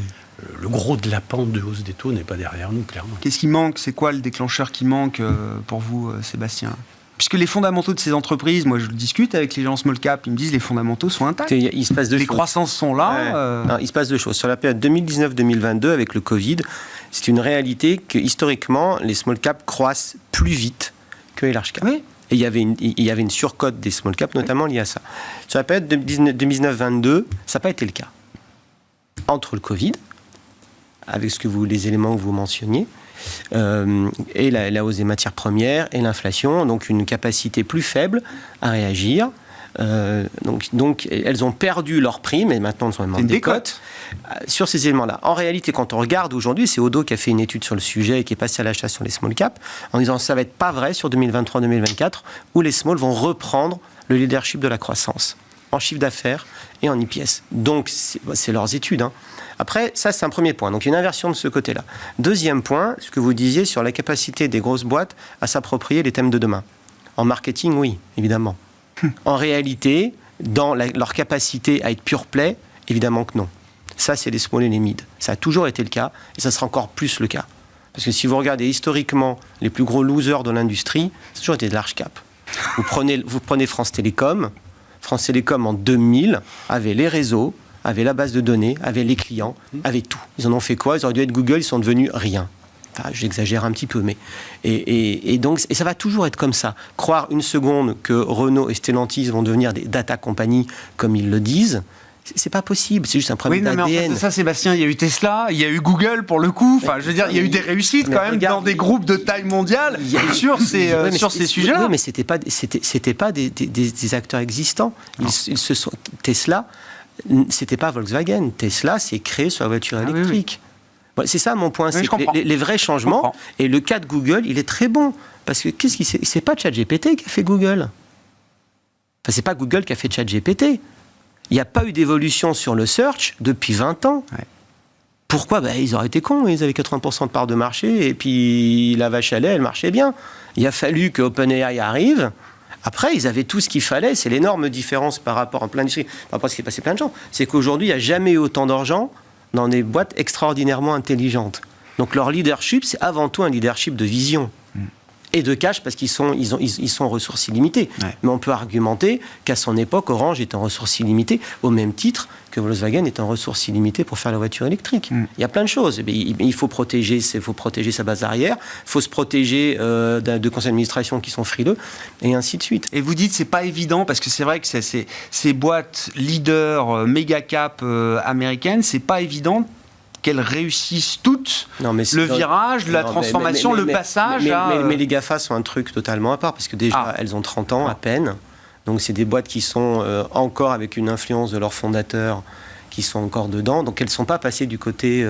le gros de la pente de hausse des taux n'est pas derrière nous, clairement. Qu'est-ce qui manque ? C'est quoi le déclencheur qui manque pour vous, Sébastien ? Puisque les fondamentaux de ces entreprises, moi je discute avec les gens small cap, ils me disent les fondamentaux sont intacts. Il se passe deux choses. Les croissances sont là. Non, il se passe deux choses. Sur la période 2019-2022, avec le Covid, c'est une réalité que historiquement, les small cap croissent plus vite que les large cap. Oui. Et il y avait une surcote des small cap, notamment liée à ça. Sur la période 2019-2022, ça n'a pas été le cas. Entre le Covid, avec les éléments que vous mentionniez, et la hausse des matières premières et l'inflation, donc une capacité plus faible à réagir. Donc elles ont perdu leur prime et maintenant elles sont en décote sur ces éléments-là. En réalité, quand on regarde aujourd'hui, c'est Odo qui a fait une étude sur le sujet et qui est passé à l'achat sur les small caps en disant ça va être pas vrai sur 2023-2024 où les small vont reprendre le leadership de la croissance en chiffre d'affaires et en EPS. Donc c'est leurs études. Après, ça, c'est un premier point. Donc, il y a une inversion de ce côté-là. Deuxième point, ce que vous disiez sur la capacité des grosses boîtes à s'approprier les thèmes de demain. En marketing, oui, évidemment. En réalité, dans leur capacité à être pure play, évidemment que non. Ça, c'est les small et les mid. Ça a toujours été le cas, et ça sera encore plus le cas. Parce que si vous regardez historiquement les plus gros losers de l'industrie, c'est toujours été de large cap. Vous prenez France Télécom. France Télécom, en 2000, avait les réseaux, avait la base de données, avait les clients, avait tout. Ils en ont fait quoi ? Ils auraient dû être Google, ils sont devenus rien. Enfin, j'exagère un petit peu, mais... Et donc, ça va toujours être comme ça. Croire une seconde que Renault et Stellantis vont devenir des data companies, comme ils le disent, c'est pas possible, c'est juste un problème d'ADN. Mais en fait, c'est ça, Sébastien, il y a eu Tesla, il y a eu Google pour le coup, enfin, je veux dire, il y a eu des réussites quand même dans des groupes de taille mondiale sur ces sujets-là. Oui, mais c'était pas des acteurs existants. Tesla, c'était pas Volkswagen. Tesla s'est créé sur la voiture électrique. Oui. Voilà, c'est ça mon point, c'est que les vrais changements, et le cas de Google, il est très bon, parce que c'est pas ChatGPT qui a fait Google. Enfin, c'est pas Google qui a fait ChatGPT. Il n'y a pas eu d'évolution sur le search depuis 20 ans. Ouais. Pourquoi ? Ils auraient été cons, ils avaient 80% de part de marché, et puis la vache à lait, elle marchait bien. Il a fallu que OpenAI arrive. Après, ils avaient tout ce qu'il fallait. C'est l'énorme différence par rapport à plein d'industries, par rapport à ce qui est passé plein de gens. C'est qu'aujourd'hui, il n'y a jamais eu autant d'argent dans des boîtes extraordinairement intelligentes. Donc leur leadership, c'est avant tout un leadership de vision. Et de cash, parce qu'ils sont en ressources illimitées. Ouais. Mais on peut argumenter qu'à son époque, Orange était en ressources illimitées, au même titre que Volkswagen est en ressources illimitées pour faire la voiture électrique. Il y a plein de choses. Il faut protéger sa base arrière, il faut se protéger de conseils d'administration qui sont frileux, et ainsi de suite. Et vous dites que ce n'est pas évident, parce que c'est vrai que ces boîtes leaders, méga cap américaines, c'est pas évident qu'elles réussissent toutes le virage, la transformation, le passage mais les GAFA sont un truc totalement à part, parce que déjà, elles ont 30 ans à peine. Donc, c'est des boîtes qui sont encore avec une influence de leurs fondateurs, qui sont encore dedans. Donc, elles ne sont pas passées du côté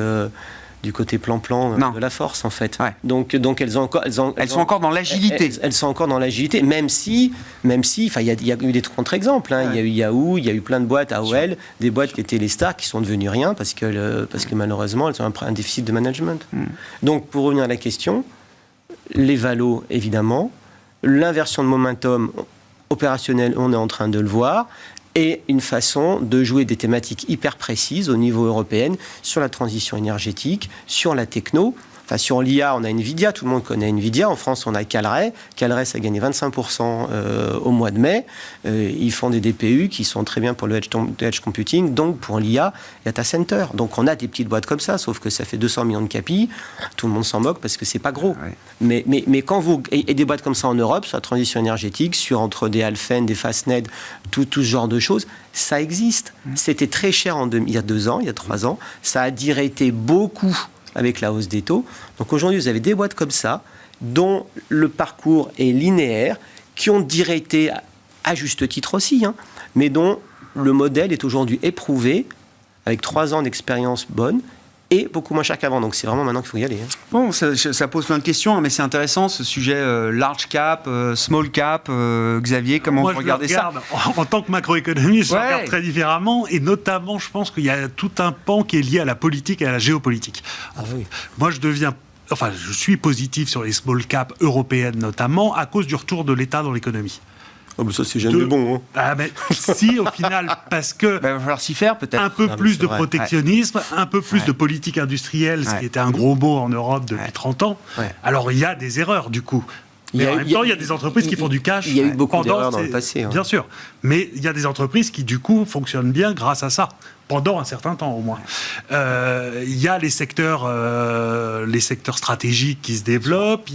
plan-plan de la force, en fait. Ouais. Donc elles sont encore dans l'agilité. Elles sont encore dans l'agilité, même si, il y a eu des contre-exemples. Il y a eu Yahoo, il y a eu plein de boîtes, AOL, des boîtes qui étaient les stars, qui sont devenues rien, parce que malheureusement, elles ont un déficit de management. Donc, pour revenir à la question, les valos, évidemment, l'inversion de momentum opérationnel, on est en train de le voir, et une façon de jouer des thématiques hyper précises au niveau européen sur la transition énergétique, sur la techno, Enfin, sur l'IA, on a Nvidia, tout le monde connaît Nvidia. En France, on a Calray. Calray, ça a gagné 25% au mois de mai. Ils font des DPU qui sont très bien pour le edge computing. Donc, pour l'IA, data center. Donc, on a des petites boîtes comme ça, sauf que ça fait 200 millions de capi. Tout le monde s'en moque parce que c'est pas gros. Ouais. Mais quand vous... Et des boîtes comme ça en Europe, sur la transition énergétique, entre des Alphen, des Fastned, tout ce genre de choses, ça existe. C'était très cher il y a 2 ans, il y a 3 ans. Ça a dirété beaucoup avec la hausse des taux. Donc aujourd'hui, vous avez des boîtes comme ça, dont le parcours est linéaire, qui ont dirété à juste titre aussi, mais dont le modèle est aujourd'hui éprouvé, avec 3 ans d'expérience bonne, et beaucoup moins cher qu'avant. Donc c'est vraiment maintenant qu'il faut y aller. Bon, ça pose plein de questions, mais c'est intéressant ce sujet large cap, small cap. Xavier, comment vous regardez ça ? En tant que macroéconomiste, je regarde très différemment, et notamment, je pense qu'il y a tout un pan qui est lié à la politique et à la géopolitique. Moi, je suis positif sur les small cap européennes notamment, à cause du retour de l'État dans l'économie. Oh, mais ça, c'est jamais bon. Mais si, au final, parce que... il va falloir s'y faire, peut-être. Un peu plus de protectionnisme, un peu plus de politique industrielle, ce qui était un gros mot en Europe depuis 30 ans. Alors, il y a des erreurs, du coup. Mais en même temps, il y a des entreprises qui font du cash. Il y a eu beaucoup d'erreurs dans le passé. Bien sûr. Mais il y a des entreprises qui, du coup, fonctionnent bien grâce à ça. Pendant un certain temps, au moins. Il y a les secteurs stratégiques qui se développent.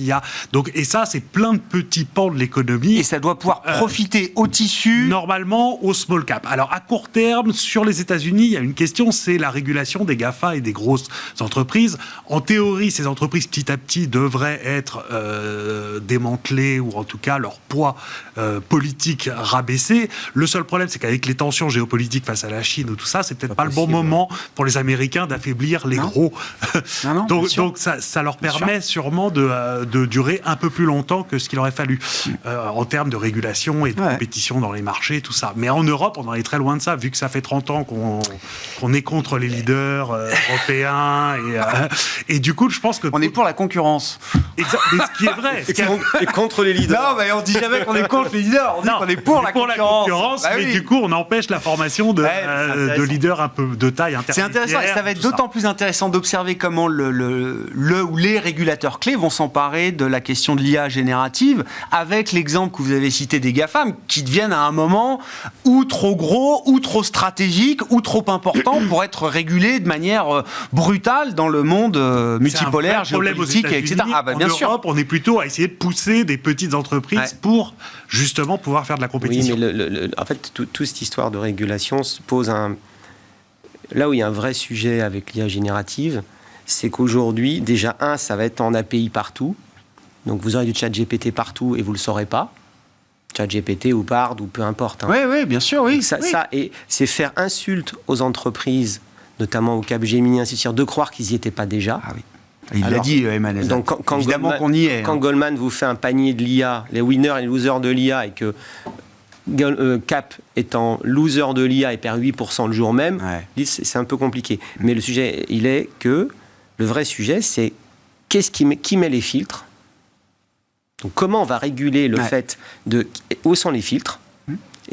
Et ça, c'est plein de petits pans de l'économie. Et ça doit pouvoir profiter au tissu. Normalement, au small cap. Alors, à court terme, sur les États-Unis, il y a une question, c'est la régulation des GAFA et des grosses entreprises. En théorie, ces entreprises, petit à petit, devraient être démantelées, ou en tout cas, leur poids politique rabaissé. Le seul problème, c'est qu'avec les tensions géopolitiques face à la Chine ou tout ça, c'est peut-être pas le bon moment pour les Américains d'affaiblir les gros. Donc ça leur permet sûrement de durer un peu plus longtemps que ce qu'il aurait fallu en termes de régulation et de compétition dans les marchés, tout ça. Mais en Europe, on en est très loin de ça, vu que ça fait 30 ans qu'on est contre les leaders européens. Et du coup, je pense que... On est pour la concurrence. Exact, mais ce qui est vrai. Et contre les leaders. Non, mais on dit jamais qu'on est contre les leaders. On dit qu'on est pour la concurrence. Mais du coup, on empêche la formation de leaders un peu de taille intermédiaire. C'est intéressant, et ça va être d'autant plus intéressant d'observer comment le ou les régulateurs clés vont s'emparer de la question de l'IA générative, avec l'exemple que vous avez cité des GAFAM, qui deviennent à un moment ou trop gros, ou trop stratégiques, ou trop importants pour être régulés de manière brutale dans le monde multipolaire, géopolitique, etc. Bien sûr. En Europe, on est plutôt à essayer de pousser des petites entreprises pour justement pouvoir faire de la compétition. Oui, mais en fait, toute cette histoire de régulation se pose là où il y a un vrai sujet avec l'IA générative, c'est qu'aujourd'hui, déjà, ça va être en API partout. Donc, vous aurez du chat GPT partout et vous ne le saurez pas. Chat GPT ou Bard ou peu importe. Oui, bien sûr, oui. Ça, et c'est faire insulte aux entreprises, notamment au Capgemini, ainsi de suite, de croire qu'ils n'y étaient pas déjà. Ah oui. Il l'a dit, Emmanuel. Donc, évidemment qu'on y est. Quand Goldman vous fait un panier de l'IA, les winners et les losers de l'IA, et que Cap étant loser de l'IA et perd 8% le jour même, c'est un peu compliqué. Mais le sujet, le vrai sujet, c'est qui met les filtres. Donc comment on va réguler le fait où sont les filtres.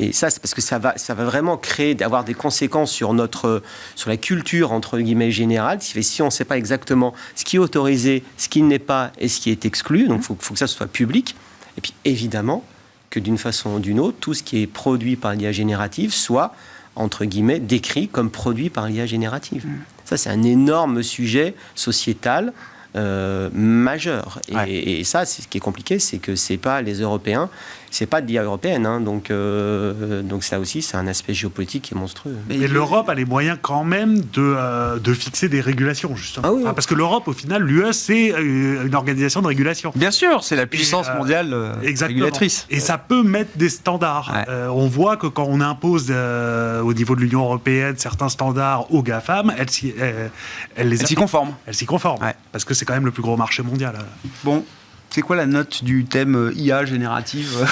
Et ça, c'est parce que ça va vraiment avoir des conséquences sur la culture, entre guillemets, générale. Si on ne sait pas exactement ce qui est autorisé, ce qui n'est pas et ce qui est exclu, donc il faut que ça soit public. Et puis, évidemment, que d'une façon ou d'une autre, tout ce qui est produit par l'IA générative soit, entre guillemets, décrit comme produit par l'IA générative. Ça, c'est un énorme sujet sociétal majeur. Et ça, ce qui est compliqué, c'est que c'est pas les Européens, c'est pas de l'IA européenne. Donc ça aussi, c'est un aspect géopolitique qui est monstrueux. Mais l'Europe a les moyens quand même de fixer des régulations, justement. Parce que l'Europe, au final, l'UE, c'est une organisation de régulation. Bien sûr, c'est la puissance mondiale régulatrice. Et ça peut mettre des standards. On voit que quand on impose au niveau de l'Union européenne certains standards aux GAFAM, elles s'y conforment. Elles s'y conforment. Parce que c'est quand même le plus gros marché mondial. Bon. C'est quoi la note du thème IA générative,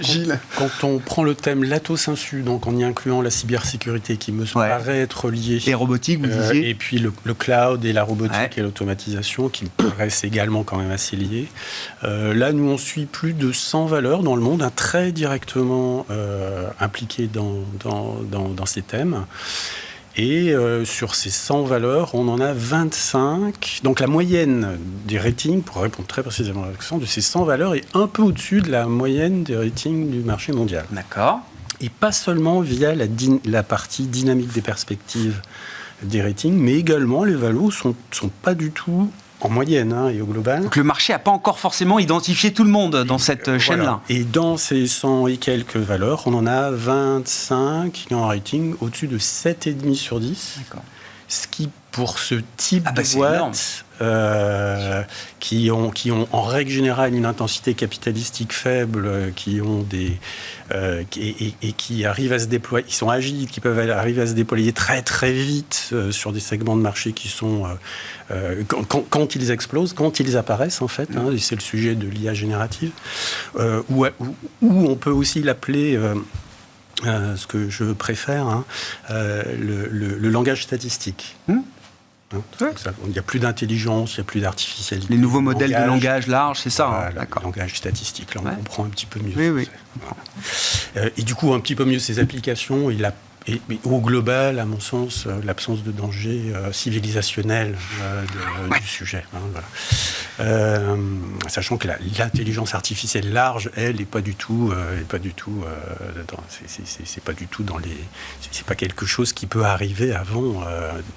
Gilles ? Quand on prend le thème Latos Insu, donc en y incluant la cybersécurité qui me paraît être liée... Et robotique, vous disiez ? Et puis le cloud et la robotique et l'automatisation qui me paraissent également quand même assez liés. Là, nous, on suit plus de 100 valeurs dans le monde, très directement impliquées dans ces thèmes. Et sur ces 100 valeurs, on en a 25. Donc la moyenne des ratings, pour répondre très précisément à la question, de ces 100 valeurs est un peu au-dessus de la moyenne des ratings du marché mondial. D'accord. Et pas seulement via la partie dynamique des perspectives des ratings, mais également les valos sont pas du tout en moyenne et au global. Donc le marché n'a pas encore forcément identifié tout le monde dans cette chaîne-là. Et dans ces 100 et quelques valeurs, on en a 25 qui ont un rating au-dessus de 7,5 sur 10. D'accord. Ce qui, pour ce type de c'est énorme. boîtes qui ont en règle générale une intensité capitalistique faible, qui arrivent à se déployer, qui sont agiles, qui peuvent arriver à se déployer très très vite sur des segments de marché qui sont quand ils explosent, quand ils apparaissent en fait, et c'est le sujet de l'IA générative, où on peut aussi l'appeler ce que je préfère, le langage statistique. Il n'y a plus d'intelligence, il n'y a plus d'artificialité. Les nouveaux modèles de langage large, c'est ça. Voilà, D'accord. le langage statistique, là on comprend un petit peu mieux. Oui. Et du coup, un petit peu mieux ces applications, et au global, à mon sens, l'absence de danger civilisationnel du sujet. Sachant que l'intelligence artificielle large, elle, n'est pas du tout, c'est pas du tout dans les, c'est pas quelque chose qui peut arriver avant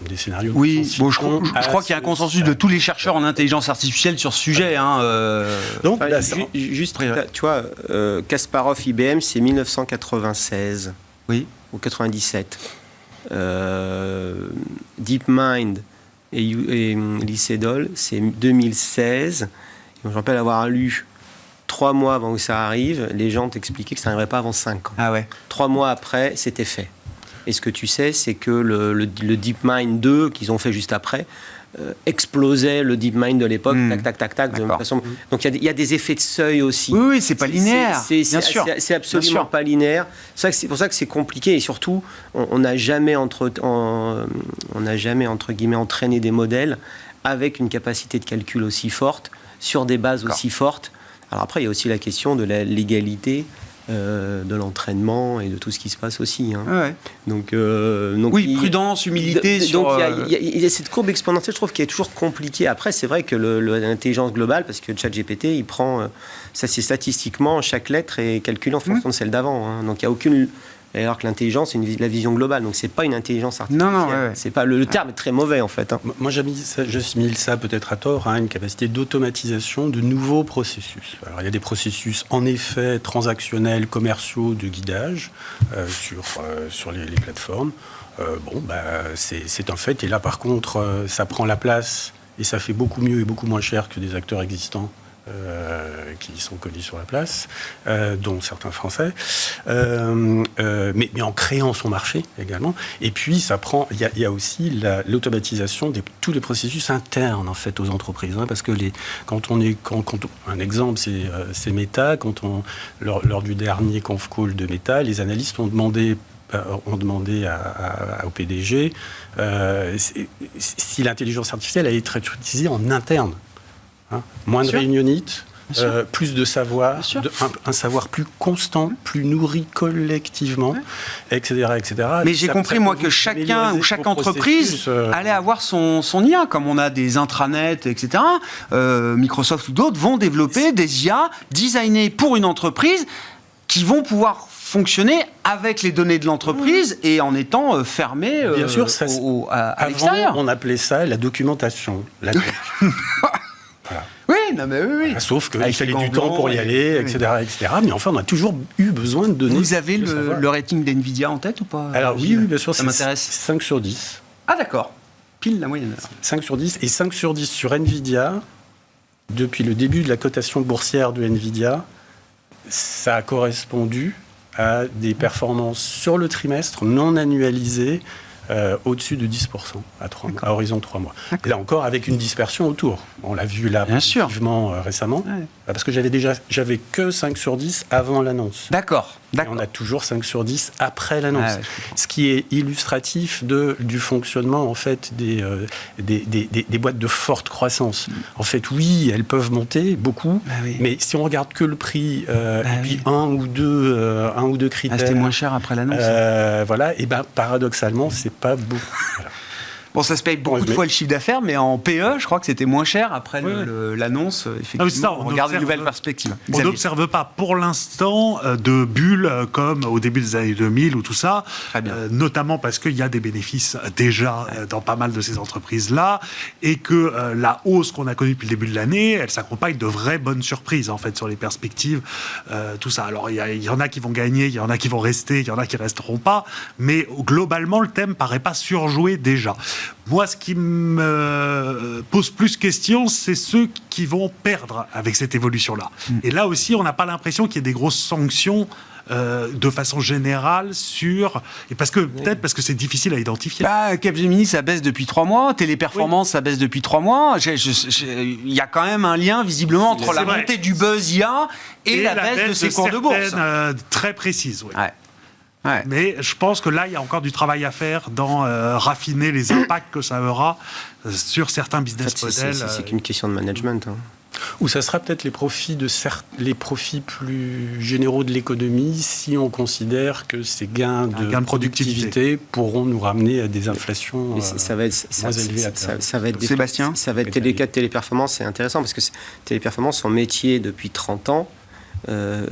des scénarios. Oui, bon, je crois qu'il y a un consensus de tous les chercheurs en intelligence artificielle sur ce sujet. Donc, juste, tu vois, Kasparov IBM, c'est 1996. Oui. Ou 97. DeepMind et Lee Sedol, c'est 2016. Je me rappelle avoir lu 3 mois avant que ça arrive, les gens t'expliquaient que ça n'arriverait pas avant 5 ans. Ah ouais. 3 mois après, c'était fait. Et ce que tu sais, c'est que le DeepMind 2, qu'ils ont fait juste après, explosait le DeepMind de l'époque, tac. De façon. Donc il y a des effets de seuil aussi. Oui, c'est pas linéaire. Bien sûr. C'est absolument pas linéaire. C'est pour ça que c'est compliqué. Et surtout, on n'a jamais entre guillemets entraîné des modèles avec une capacité de calcul aussi forte sur des bases aussi fortes. Alors après, il y a aussi la question de la légalité. De l'entraînement et de tout ce qui se passe aussi. Donc oui, prudence, humilité. Donc il y a cette courbe exponentielle, je trouve, qui est toujours compliquée. Après, c'est vrai que l'intelligence globale, parce que ChatGPT, il prend, ça c'est statistiquement, chaque lettre est calculée en fonction de celle d'avant. Donc il n'y a aucune... Alors que l'intelligence, c'est la vision globale. Donc, c'est pas une intelligence artificielle. Non. C'est pas, le terme est très mauvais, en fait. Moi, j'assimile ça peut-être à tort à une capacité d'automatisation de nouveaux processus. Alors, il y a des processus, en effet, transactionnels, commerciaux, de guidage sur les plateformes. C'est un fait. Et là, par contre, ça prend la place et ça fait beaucoup mieux et beaucoup moins cher que des acteurs existants. Qui sont connus sur la place, dont certains Français, mais en créant son marché également. Et puis, il y a aussi l'automatisation de tous les processus internes en fait aux entreprises, parce que un exemple, c'est Meta. Lors du dernier conf call de Meta, les analystes ont demandé au PDG si l'intelligence artificielle allait être utilisée en interne. Moins de réunionites, plus de savoir, un savoir plus constant, plus nourri collectivement, etc. Mais j'ai compris, moi, que chacun ou chaque entreprise allait avoir son IA, comme on a des intranets, etc. Microsoft ou d'autres vont développer des IA designées pour une entreprise qui vont pouvoir fonctionner avec les données de l'entreprise et en étant fermés Bien sûr, à l'extérieur. On appelait ça la documentation. Oui, oui. Sauf qu'il fallait du temps pour y aller, etc. Mais enfin, on a toujours eu besoin de données. Vous avez le rating d'NVIDIA en tête ou pas? Alors oui, bien sûr, ça m'intéresse. 5 sur 10. Ah d'accord, pile la moyenne. 5 sur 10, et 5 sur 10 sur NVIDIA, depuis le début de la cotation boursière de NVIDIA, ça a correspondu à des performances sur le trimestre non annualisées, au-dessus de 10% à horizon 3 mois. Et là encore, avec une dispersion autour. On l'a vu là, positivement récemment. Parce que j'avais que 5 sur 10 avant l'annonce. D'accord. Et on a toujours 5 sur 10 après l'annonce. Ce qui est illustratif du fonctionnement en fait des boîtes de forte croissance. En fait, oui, elles peuvent monter beaucoup, mais si on regarde que le prix et puis un ou deux critères. C'était moins cher après l'annonce. Voilà, et paradoxalement, c'est pas beaucoup. Voilà. Bon, ça se paye beaucoup de fois le chiffre d'affaires, mais en PE, je crois que c'était moins cher après l'annonce. Effectivement, on regarde les nouvelles perspectives. On n'observe pas pour l'instant de bulles comme au début des années 2000 ou tout ça, notamment parce qu'il y a des bénéfices déjà dans pas mal de ces entreprises-là, et que la hausse qu'on a connue depuis le début de l'année, elle s'accompagne de vraies bonnes surprises en fait sur les perspectives, tout ça. Alors il y en a qui vont gagner, il y en a qui vont rester, il y en a qui resteront pas, mais globalement le thème paraît pas surjoué déjà. Moi, ce qui me pose plus question, c'est ceux qui vont perdre avec cette évolution-là. Et là aussi, on n'a pas l'impression qu'il y ait des grosses sanctions de façon générale sur... Et peut-être parce que c'est difficile à identifier. Capgemini, ça baisse depuis 3 mois. Téléperformance, ça baisse depuis 3 mois. Il y a quand même un lien, visiblement, entre la montée du buzz IA et la baisse de ses cours de bourse. Très précise, oui. Ouais. Mais je pense que là, il y a encore du travail à faire dans raffiner les impacts que ça aura sur certains business models. C'est qu'une question de management. Ou ça sera peut-être les profits plus généraux de l'économie si on considère que ces gains de productivité pourront nous ramener à des inflations ça va être, moins élevées à terme. Sébastien, ça va être le cas de Téléperformance, c'est intéressant parce que Téléperformance, son métier depuis 30 ans,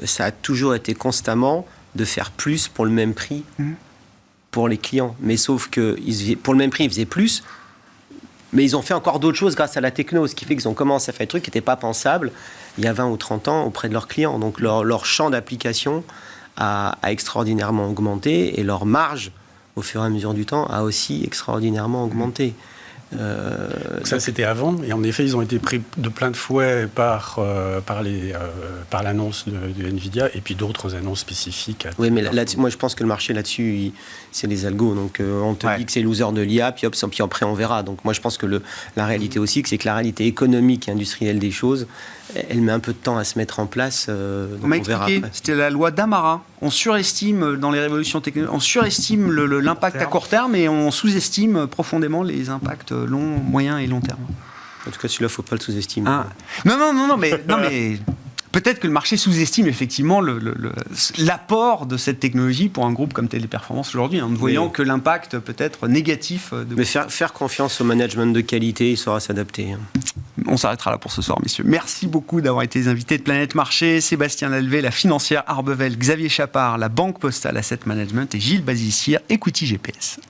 ça a toujours été constamment de faire plus pour le même prix pour les clients. Mais sauf que pour le même prix, ils faisaient plus, mais ils ont fait encore d'autres choses grâce à la techno, ce qui fait qu'ils ont commencé à faire des trucs qui n'étaient pas pensables il y a 20 ou 30 ans auprès de leurs clients. Donc leur champ d'application a extraordinairement augmenté et leur marge, au fur et à mesure du temps, a aussi extraordinairement augmenté. Ça, c'était avant, et en effet, ils ont été pris de plein de fouet par l'annonce de NVIDIA et puis d'autres annonces spécifiques. Oui, mais moi, je pense que le marché là-dessus, c'est les algos. Donc, on te dit que c'est loser de l'IA, puis après, on verra. Donc, moi, je pense que la réalité aussi, c'est que la réalité économique et industrielle des choses, elle met un peu de temps à se mettre en place. Donc on verra après. C'était la loi d'Amara. On surestime dans les révolutions technologiques, on surestime l'impact à court terme et on sous-estime profondément les impacts moyen et long terme. En tout cas, celui-là, il ne faut pas le sous-estimer. Non, mais peut-être que le marché sous-estime effectivement l'apport de cette technologie pour un groupe comme Téléperformance aujourd'hui, en ne voyant que l'impact peut-être négatif. Mais faire confiance au management de qualité, il saura s'adapter. On s'arrêtera là pour ce soir, messieurs. Merci beaucoup d'avoir été les invités de Planète Marché. Sébastien Lalvé, la financière Arbevel, Xavier Chapard, la Banque Postale Asset Management et Gilles Bazissière, Equity GPS.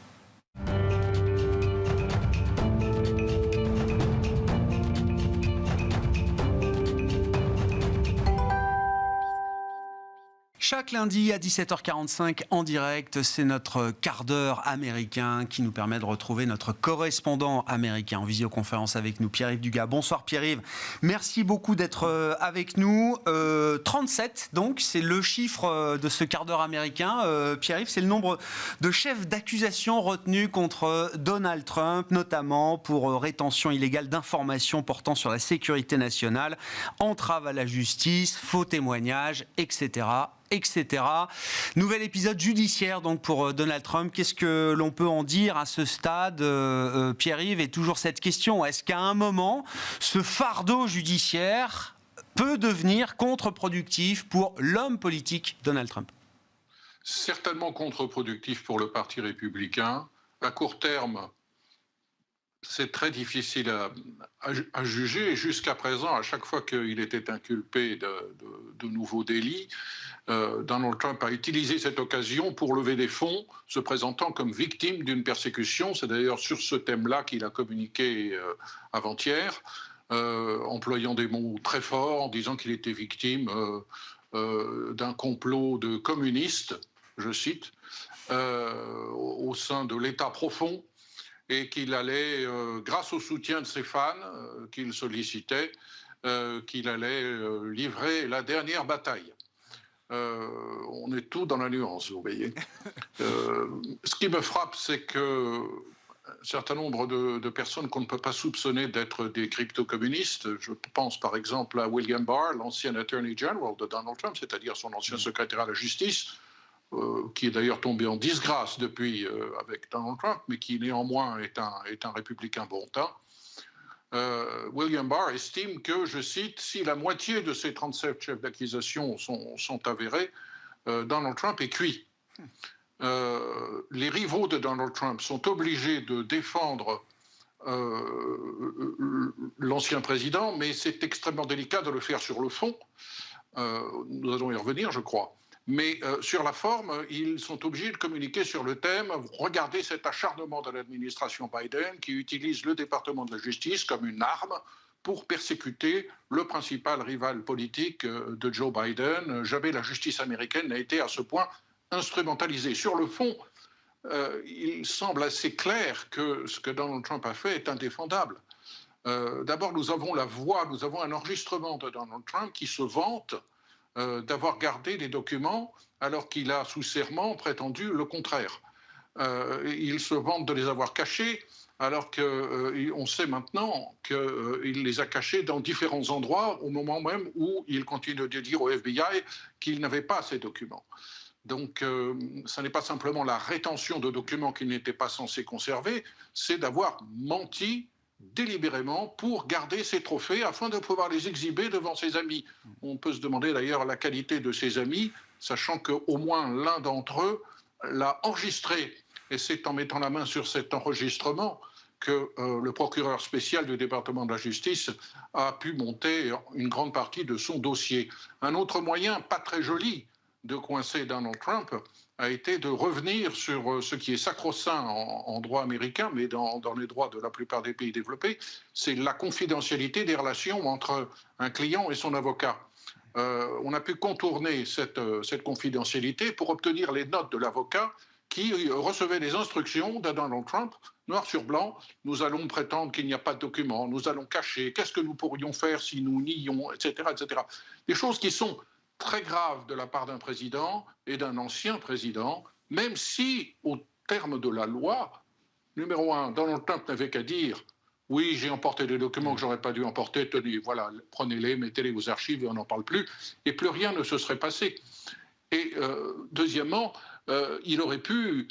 Chaque lundi à 17h45 en direct, c'est notre quart d'heure américain qui nous permet de retrouver notre correspondant américain en visioconférence avec nous, Pierre-Yves Dugas. Bonsoir Pierre-Yves, merci beaucoup d'être avec nous. 37 donc, c'est le chiffre de ce quart d'heure américain. Pierre-Yves, c'est le nombre de chefs d'accusation retenus contre Donald Trump, notamment pour rétention illégale d'informations portant sur la sécurité nationale, entrave à la justice, faux témoignages, etc. Nouvel épisode judiciaire donc pour Donald Trump. Qu'est-ce que l'on peut en dire à ce stade, Pierre-Yves? Et toujours cette question, est-ce qu'à un moment, ce fardeau judiciaire peut devenir contre-productif pour l'homme politique Donald Trump? Certainement contre-productif pour le Parti républicain. À court terme, c'est très difficile à juger. Jusqu'à présent, à chaque fois qu'il était inculpé de nouveaux délits, Donald Trump a utilisé cette occasion pour lever des fonds, se présentant comme victime d'une persécution. C'est d'ailleurs sur ce thème-là qu'il a communiqué avant-hier, employant des mots très forts, en disant qu'il était victime d'un complot de communistes, je cite, au sein de l'État profond, et qu'il allait, grâce au soutien de ses fans qu'il sollicitait, qu'il allait livrer la dernière bataille. On est tout dans la nuance, vous voyez. Ce qui me frappe, c'est que certain nombre de personnes qu'on ne peut pas soupçonner d'être des crypto-communistes. Je pense par exemple à William Barr, l'ancien Attorney General de Donald Trump, c'est-à-dire son ancien secrétaire à la justice, qui est d'ailleurs tombé en disgrâce depuis avec Donald Trump, mais qui néanmoins est un républicain bon teint. William Barr estime que, je cite, si la moitié de ces 37 chefs d'accusation sont avérés, Donald Trump est cuit. Les rivaux de Donald Trump sont obligés de défendre l'ancien président, mais c'est extrêmement délicat de le faire sur le fond. Nous allons y revenir, je crois. Mais sur la forme, ils sont obligés de communiquer sur le thème. Regardez cet acharnement de l'administration Biden qui utilise le département de la justice comme une arme pour persécuter le principal rival politique de Joe Biden. Jamais la justice américaine n'a été à ce point instrumentalisée. Sur le fond, il semble assez clair que ce que Donald Trump a fait est indéfendable. D'abord, nous avons un enregistrement de Donald Trump qui se vante d'avoir gardé des documents alors qu'il a sous serment prétendu le contraire. Il se vante de les avoir cachés alors qu'on sait maintenant qu'il les a cachés dans différents endroits au moment même où il continue de dire au FBI qu'il n'avait pas ces documents. Donc, ce n'est pas simplement la rétention de documents qu'il n'était pas censé conserver, c'est d'avoir menti délibérément pour garder ses trophées afin de pouvoir les exhiber devant ses amis. On peut se demander d'ailleurs la qualité de ses amis, sachant qu'au moins l'un d'entre eux l'a enregistré. Et c'est en mettant la main sur cet enregistrement que le procureur spécial du département de la justice a pu monter une grande partie de son dossier. Un autre moyen, pas très joli, de coincer Donald Trump a été de revenir sur ce qui est sacro-saint en droit américain, mais dans les droits de la plupart des pays développés, c'est la confidentialité des relations entre un client et son avocat. On a pu contourner cette confidentialité pour obtenir les notes de l'avocat qui recevait les instructions de Donald Trump, noir sur blanc. Nous allons prétendre qu'il n'y a pas de documents, nous allons cacher, qu'est-ce que nous pourrions faire si nous nions, etc., etc. Des choses qui sont très grave de la part d'un président et d'un ancien président, même si, au terme de la loi, numéro 1, Donald Trump n'avait qu'à dire « Oui, j'ai emporté des documents que j'aurais pas dû emporter, tenez, voilà, prenez-les, mettez-les aux archives et on n'en parle plus », et plus rien ne se serait passé. Et deuxièmement, il aurait pu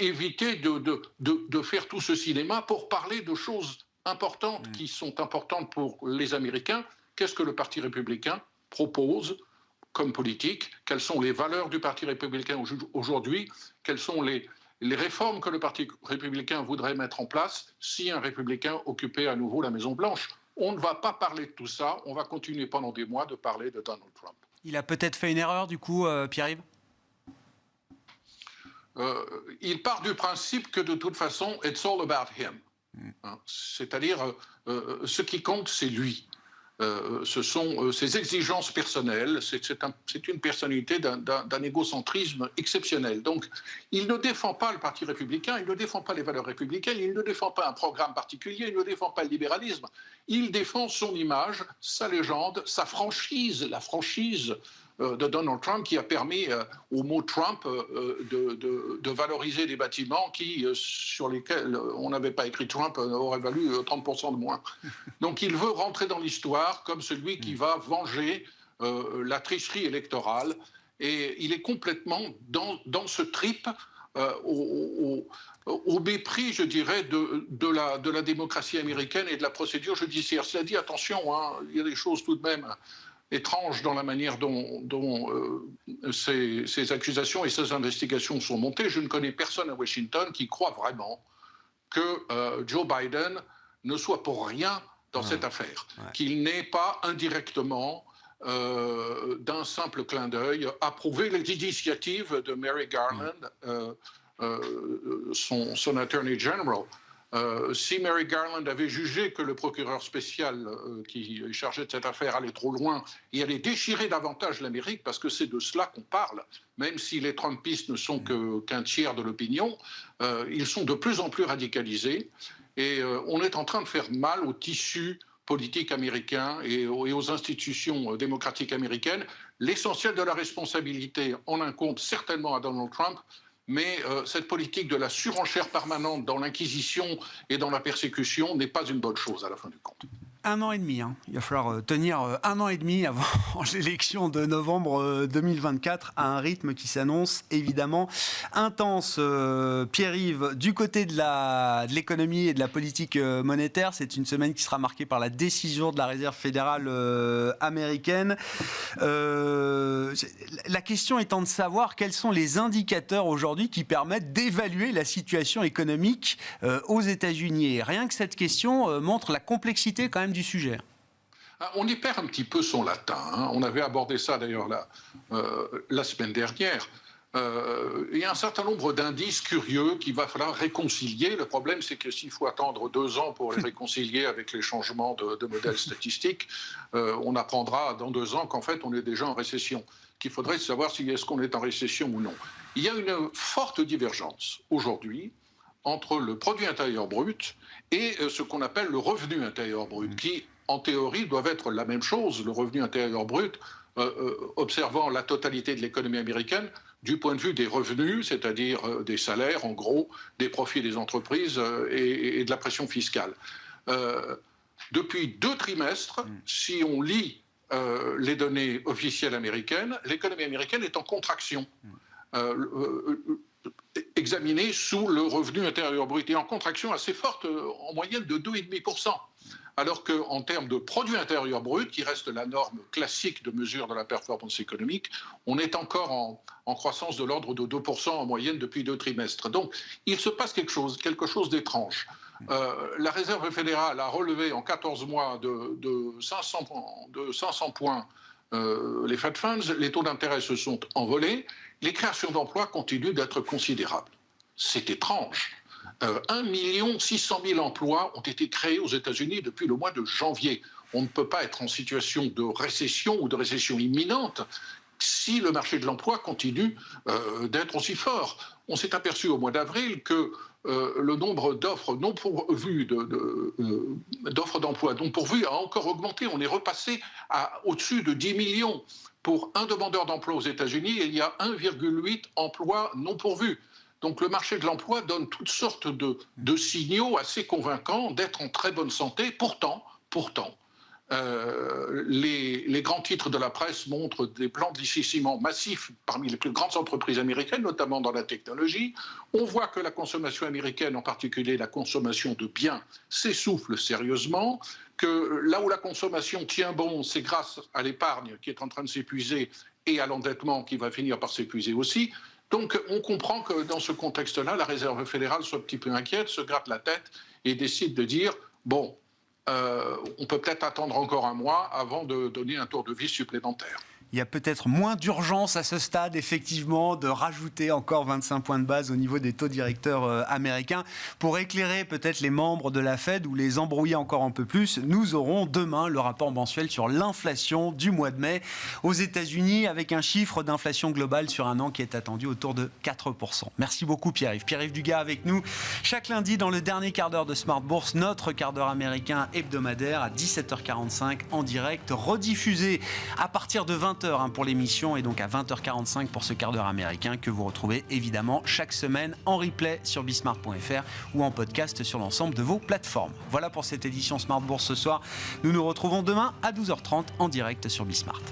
éviter de faire tout ce cinéma pour parler de choses importantes qui sont importantes pour les Américains. Qu'est-ce que le Parti républicain propose comme politique, quelles sont les valeurs du Parti républicain aujourd'hui, quelles sont les réformes que le Parti républicain voudrait mettre en place si un républicain occupait à nouveau la Maison-Blanche. On ne va pas parler de tout ça, on va continuer pendant des mois de parler de Donald Trump. Il a peut-être fait une erreur, du coup, Pierre-Yves ? Il part du principe que de toute façon, it's all about him. C'est-à-dire, ce qui compte, c'est lui. Ce sont ses exigences personnelles, c'est une personnalité d'un égocentrisme exceptionnel. Donc, il ne défend pas le Parti républicain, il ne défend pas les valeurs républicaines, il ne défend pas un programme particulier, il ne défend pas le libéralisme. Il défend son image, sa légende, sa franchise, la franchise de Donald Trump qui a permis au mot Trump de valoriser des bâtiments sur lesquels on n'avait pas écrit Trump aurait valu 30% de moins. Donc il veut rentrer dans l'histoire comme celui qui va venger la tricherie électorale et il est complètement dans ce trip au mépris, je dirais, de la démocratie américaine et de la procédure judiciaire. Cela dit, attention, hein, il y a des choses tout de même étrange dans la manière dont ces accusations et ces investigations sont montées. Je ne connais personne à Washington qui croit vraiment que Joe Biden ne soit pour rien dans cette affaire, qu'il n'ait pas indirectement, d'un simple clin d'œil, approuvé les initiatives de Merrick Garland, son Attorney General. Si Merrick Garland avait jugé que le procureur spécial qui est chargé de cette affaire allait trop loin et allait déchirer davantage l'Amérique, parce que c'est de cela qu'on parle, même si les Trumpistes ne sont qu'un tiers de l'opinion, ils sont de plus en plus radicalisés et on est en train de faire mal au tissu politique américain et aux institutions démocratiques américaines. L'essentiel de la responsabilité en incombe certainement à Donald Trump, mais cette politique de la surenchère permanente dans l'inquisition et dans la persécution n'est pas une bonne chose à la fin du compte. 1 an et demi. Il va falloir tenir 1 an et demi avant l'élection de novembre 2024 à un rythme qui s'annonce évidemment intense. Pierre-Yves, du côté de l'économie et de la politique monétaire, c'est une semaine qui sera marquée par la décision de la Réserve fédérale américaine. La question étant de savoir quels sont les indicateurs aujourd'hui qui permettent d'évaluer la situation économique aux États-Unis. Et rien que cette question montre la complexité quand même du sujet. On y perd un petit peu son latin. On avait abordé ça d'ailleurs la semaine dernière. Il y a un certain nombre d'indices curieux qu'il va falloir réconcilier. Le problème, c'est que s'il faut attendre 2 ans pour les réconcilier avec les changements de modèles statistiques, on apprendra dans 2 ans qu'en fait, on est déjà en récession. Qu'il faudrait savoir si est-ce qu'on est en récession ou non. Il y a une forte divergence aujourd'hui entre le produit intérieur brut et ce qu'on appelle le revenu intérieur brut, qui, en théorie, doivent être la même chose, le revenu intérieur brut, observant la totalité de l'économie américaine, du point de vue des revenus, c'est-à-dire des salaires, en gros, des profits des entreprises et de la pression fiscale. Depuis 2 trimestres, si on lit les données officielles américaines, l'économie américaine est en contraction. Examinée sous le revenu intérieur brut et en contraction assez forte, en moyenne de 2,5%. Alors qu'en termes de produit intérieur brut, qui reste la norme classique de mesure de la performance économique, on est encore en croissance de l'ordre de 2% en moyenne depuis 2 trimestres. Donc, il se passe quelque chose d'étrange. La Réserve fédérale a relevé en 14 mois de 500 points les Fed Funds, les taux d'intérêt se sont envolés, les créations d'emplois continuent d'être considérables. C'est étrange. 1 600 000 emplois ont été créés aux États-Unis depuis le mois de janvier. On ne peut pas être en situation de récession ou de récession imminente si le marché de l'emploi continue d'être aussi fort. On s'est aperçu au mois d'avril que le nombre d'offres non pourvues, d'offres d'emploi non pourvues a encore augmenté. On est repassé au-dessus de 10 millions. Pour un demandeur d'emploi aux États-Unis, il y a 1,8 emplois non pourvus. Donc le marché de l'emploi donne toutes sortes de signaux assez convaincants d'être en très bonne santé. Pourtant, les grands titres de la presse montrent des plans de licenciement massifs parmi les plus grandes entreprises américaines, notamment dans la technologie. On voit que la consommation américaine, en particulier la consommation de biens, s'essouffle sérieusement, que là où la consommation tient bon, c'est grâce à l'épargne qui est en train de s'épuiser et à l'endettement qui va finir par s'épuiser aussi. Donc on comprend que dans ce contexte-là, la Réserve fédérale soit un petit peu inquiète, se gratte la tête et décide de dire « bon, on peut peut-être attendre encore 1 mois avant de donner un tour de vis supplémentaire ». Il y a peut-être moins d'urgence à ce stade, effectivement, de rajouter encore 25 points de base au niveau des taux directeurs américains. Pour éclairer peut-être les membres de la Fed ou les embrouiller encore un peu plus, nous aurons demain le rapport mensuel sur l'inflation du mois de mai aux États-Unis, avec un chiffre d'inflation globale sur 1 an qui est attendu autour de 4%. Merci beaucoup Pierre-Yves. Pierre-Yves Dugas avec nous chaque lundi dans le dernier quart d'heure de Smart Bourse, notre quart d'heure américain hebdomadaire à 17h45 en direct, rediffusé à partir de 20h pour l'émission et donc à 20h45 pour ce quart d'heure américain que vous retrouvez évidemment chaque semaine en replay sur bismart.fr ou en podcast sur l'ensemble de vos plateformes. Voilà pour cette édition Smart Bourse ce soir. Nous nous retrouvons demain à 12h30 en direct sur Bismart.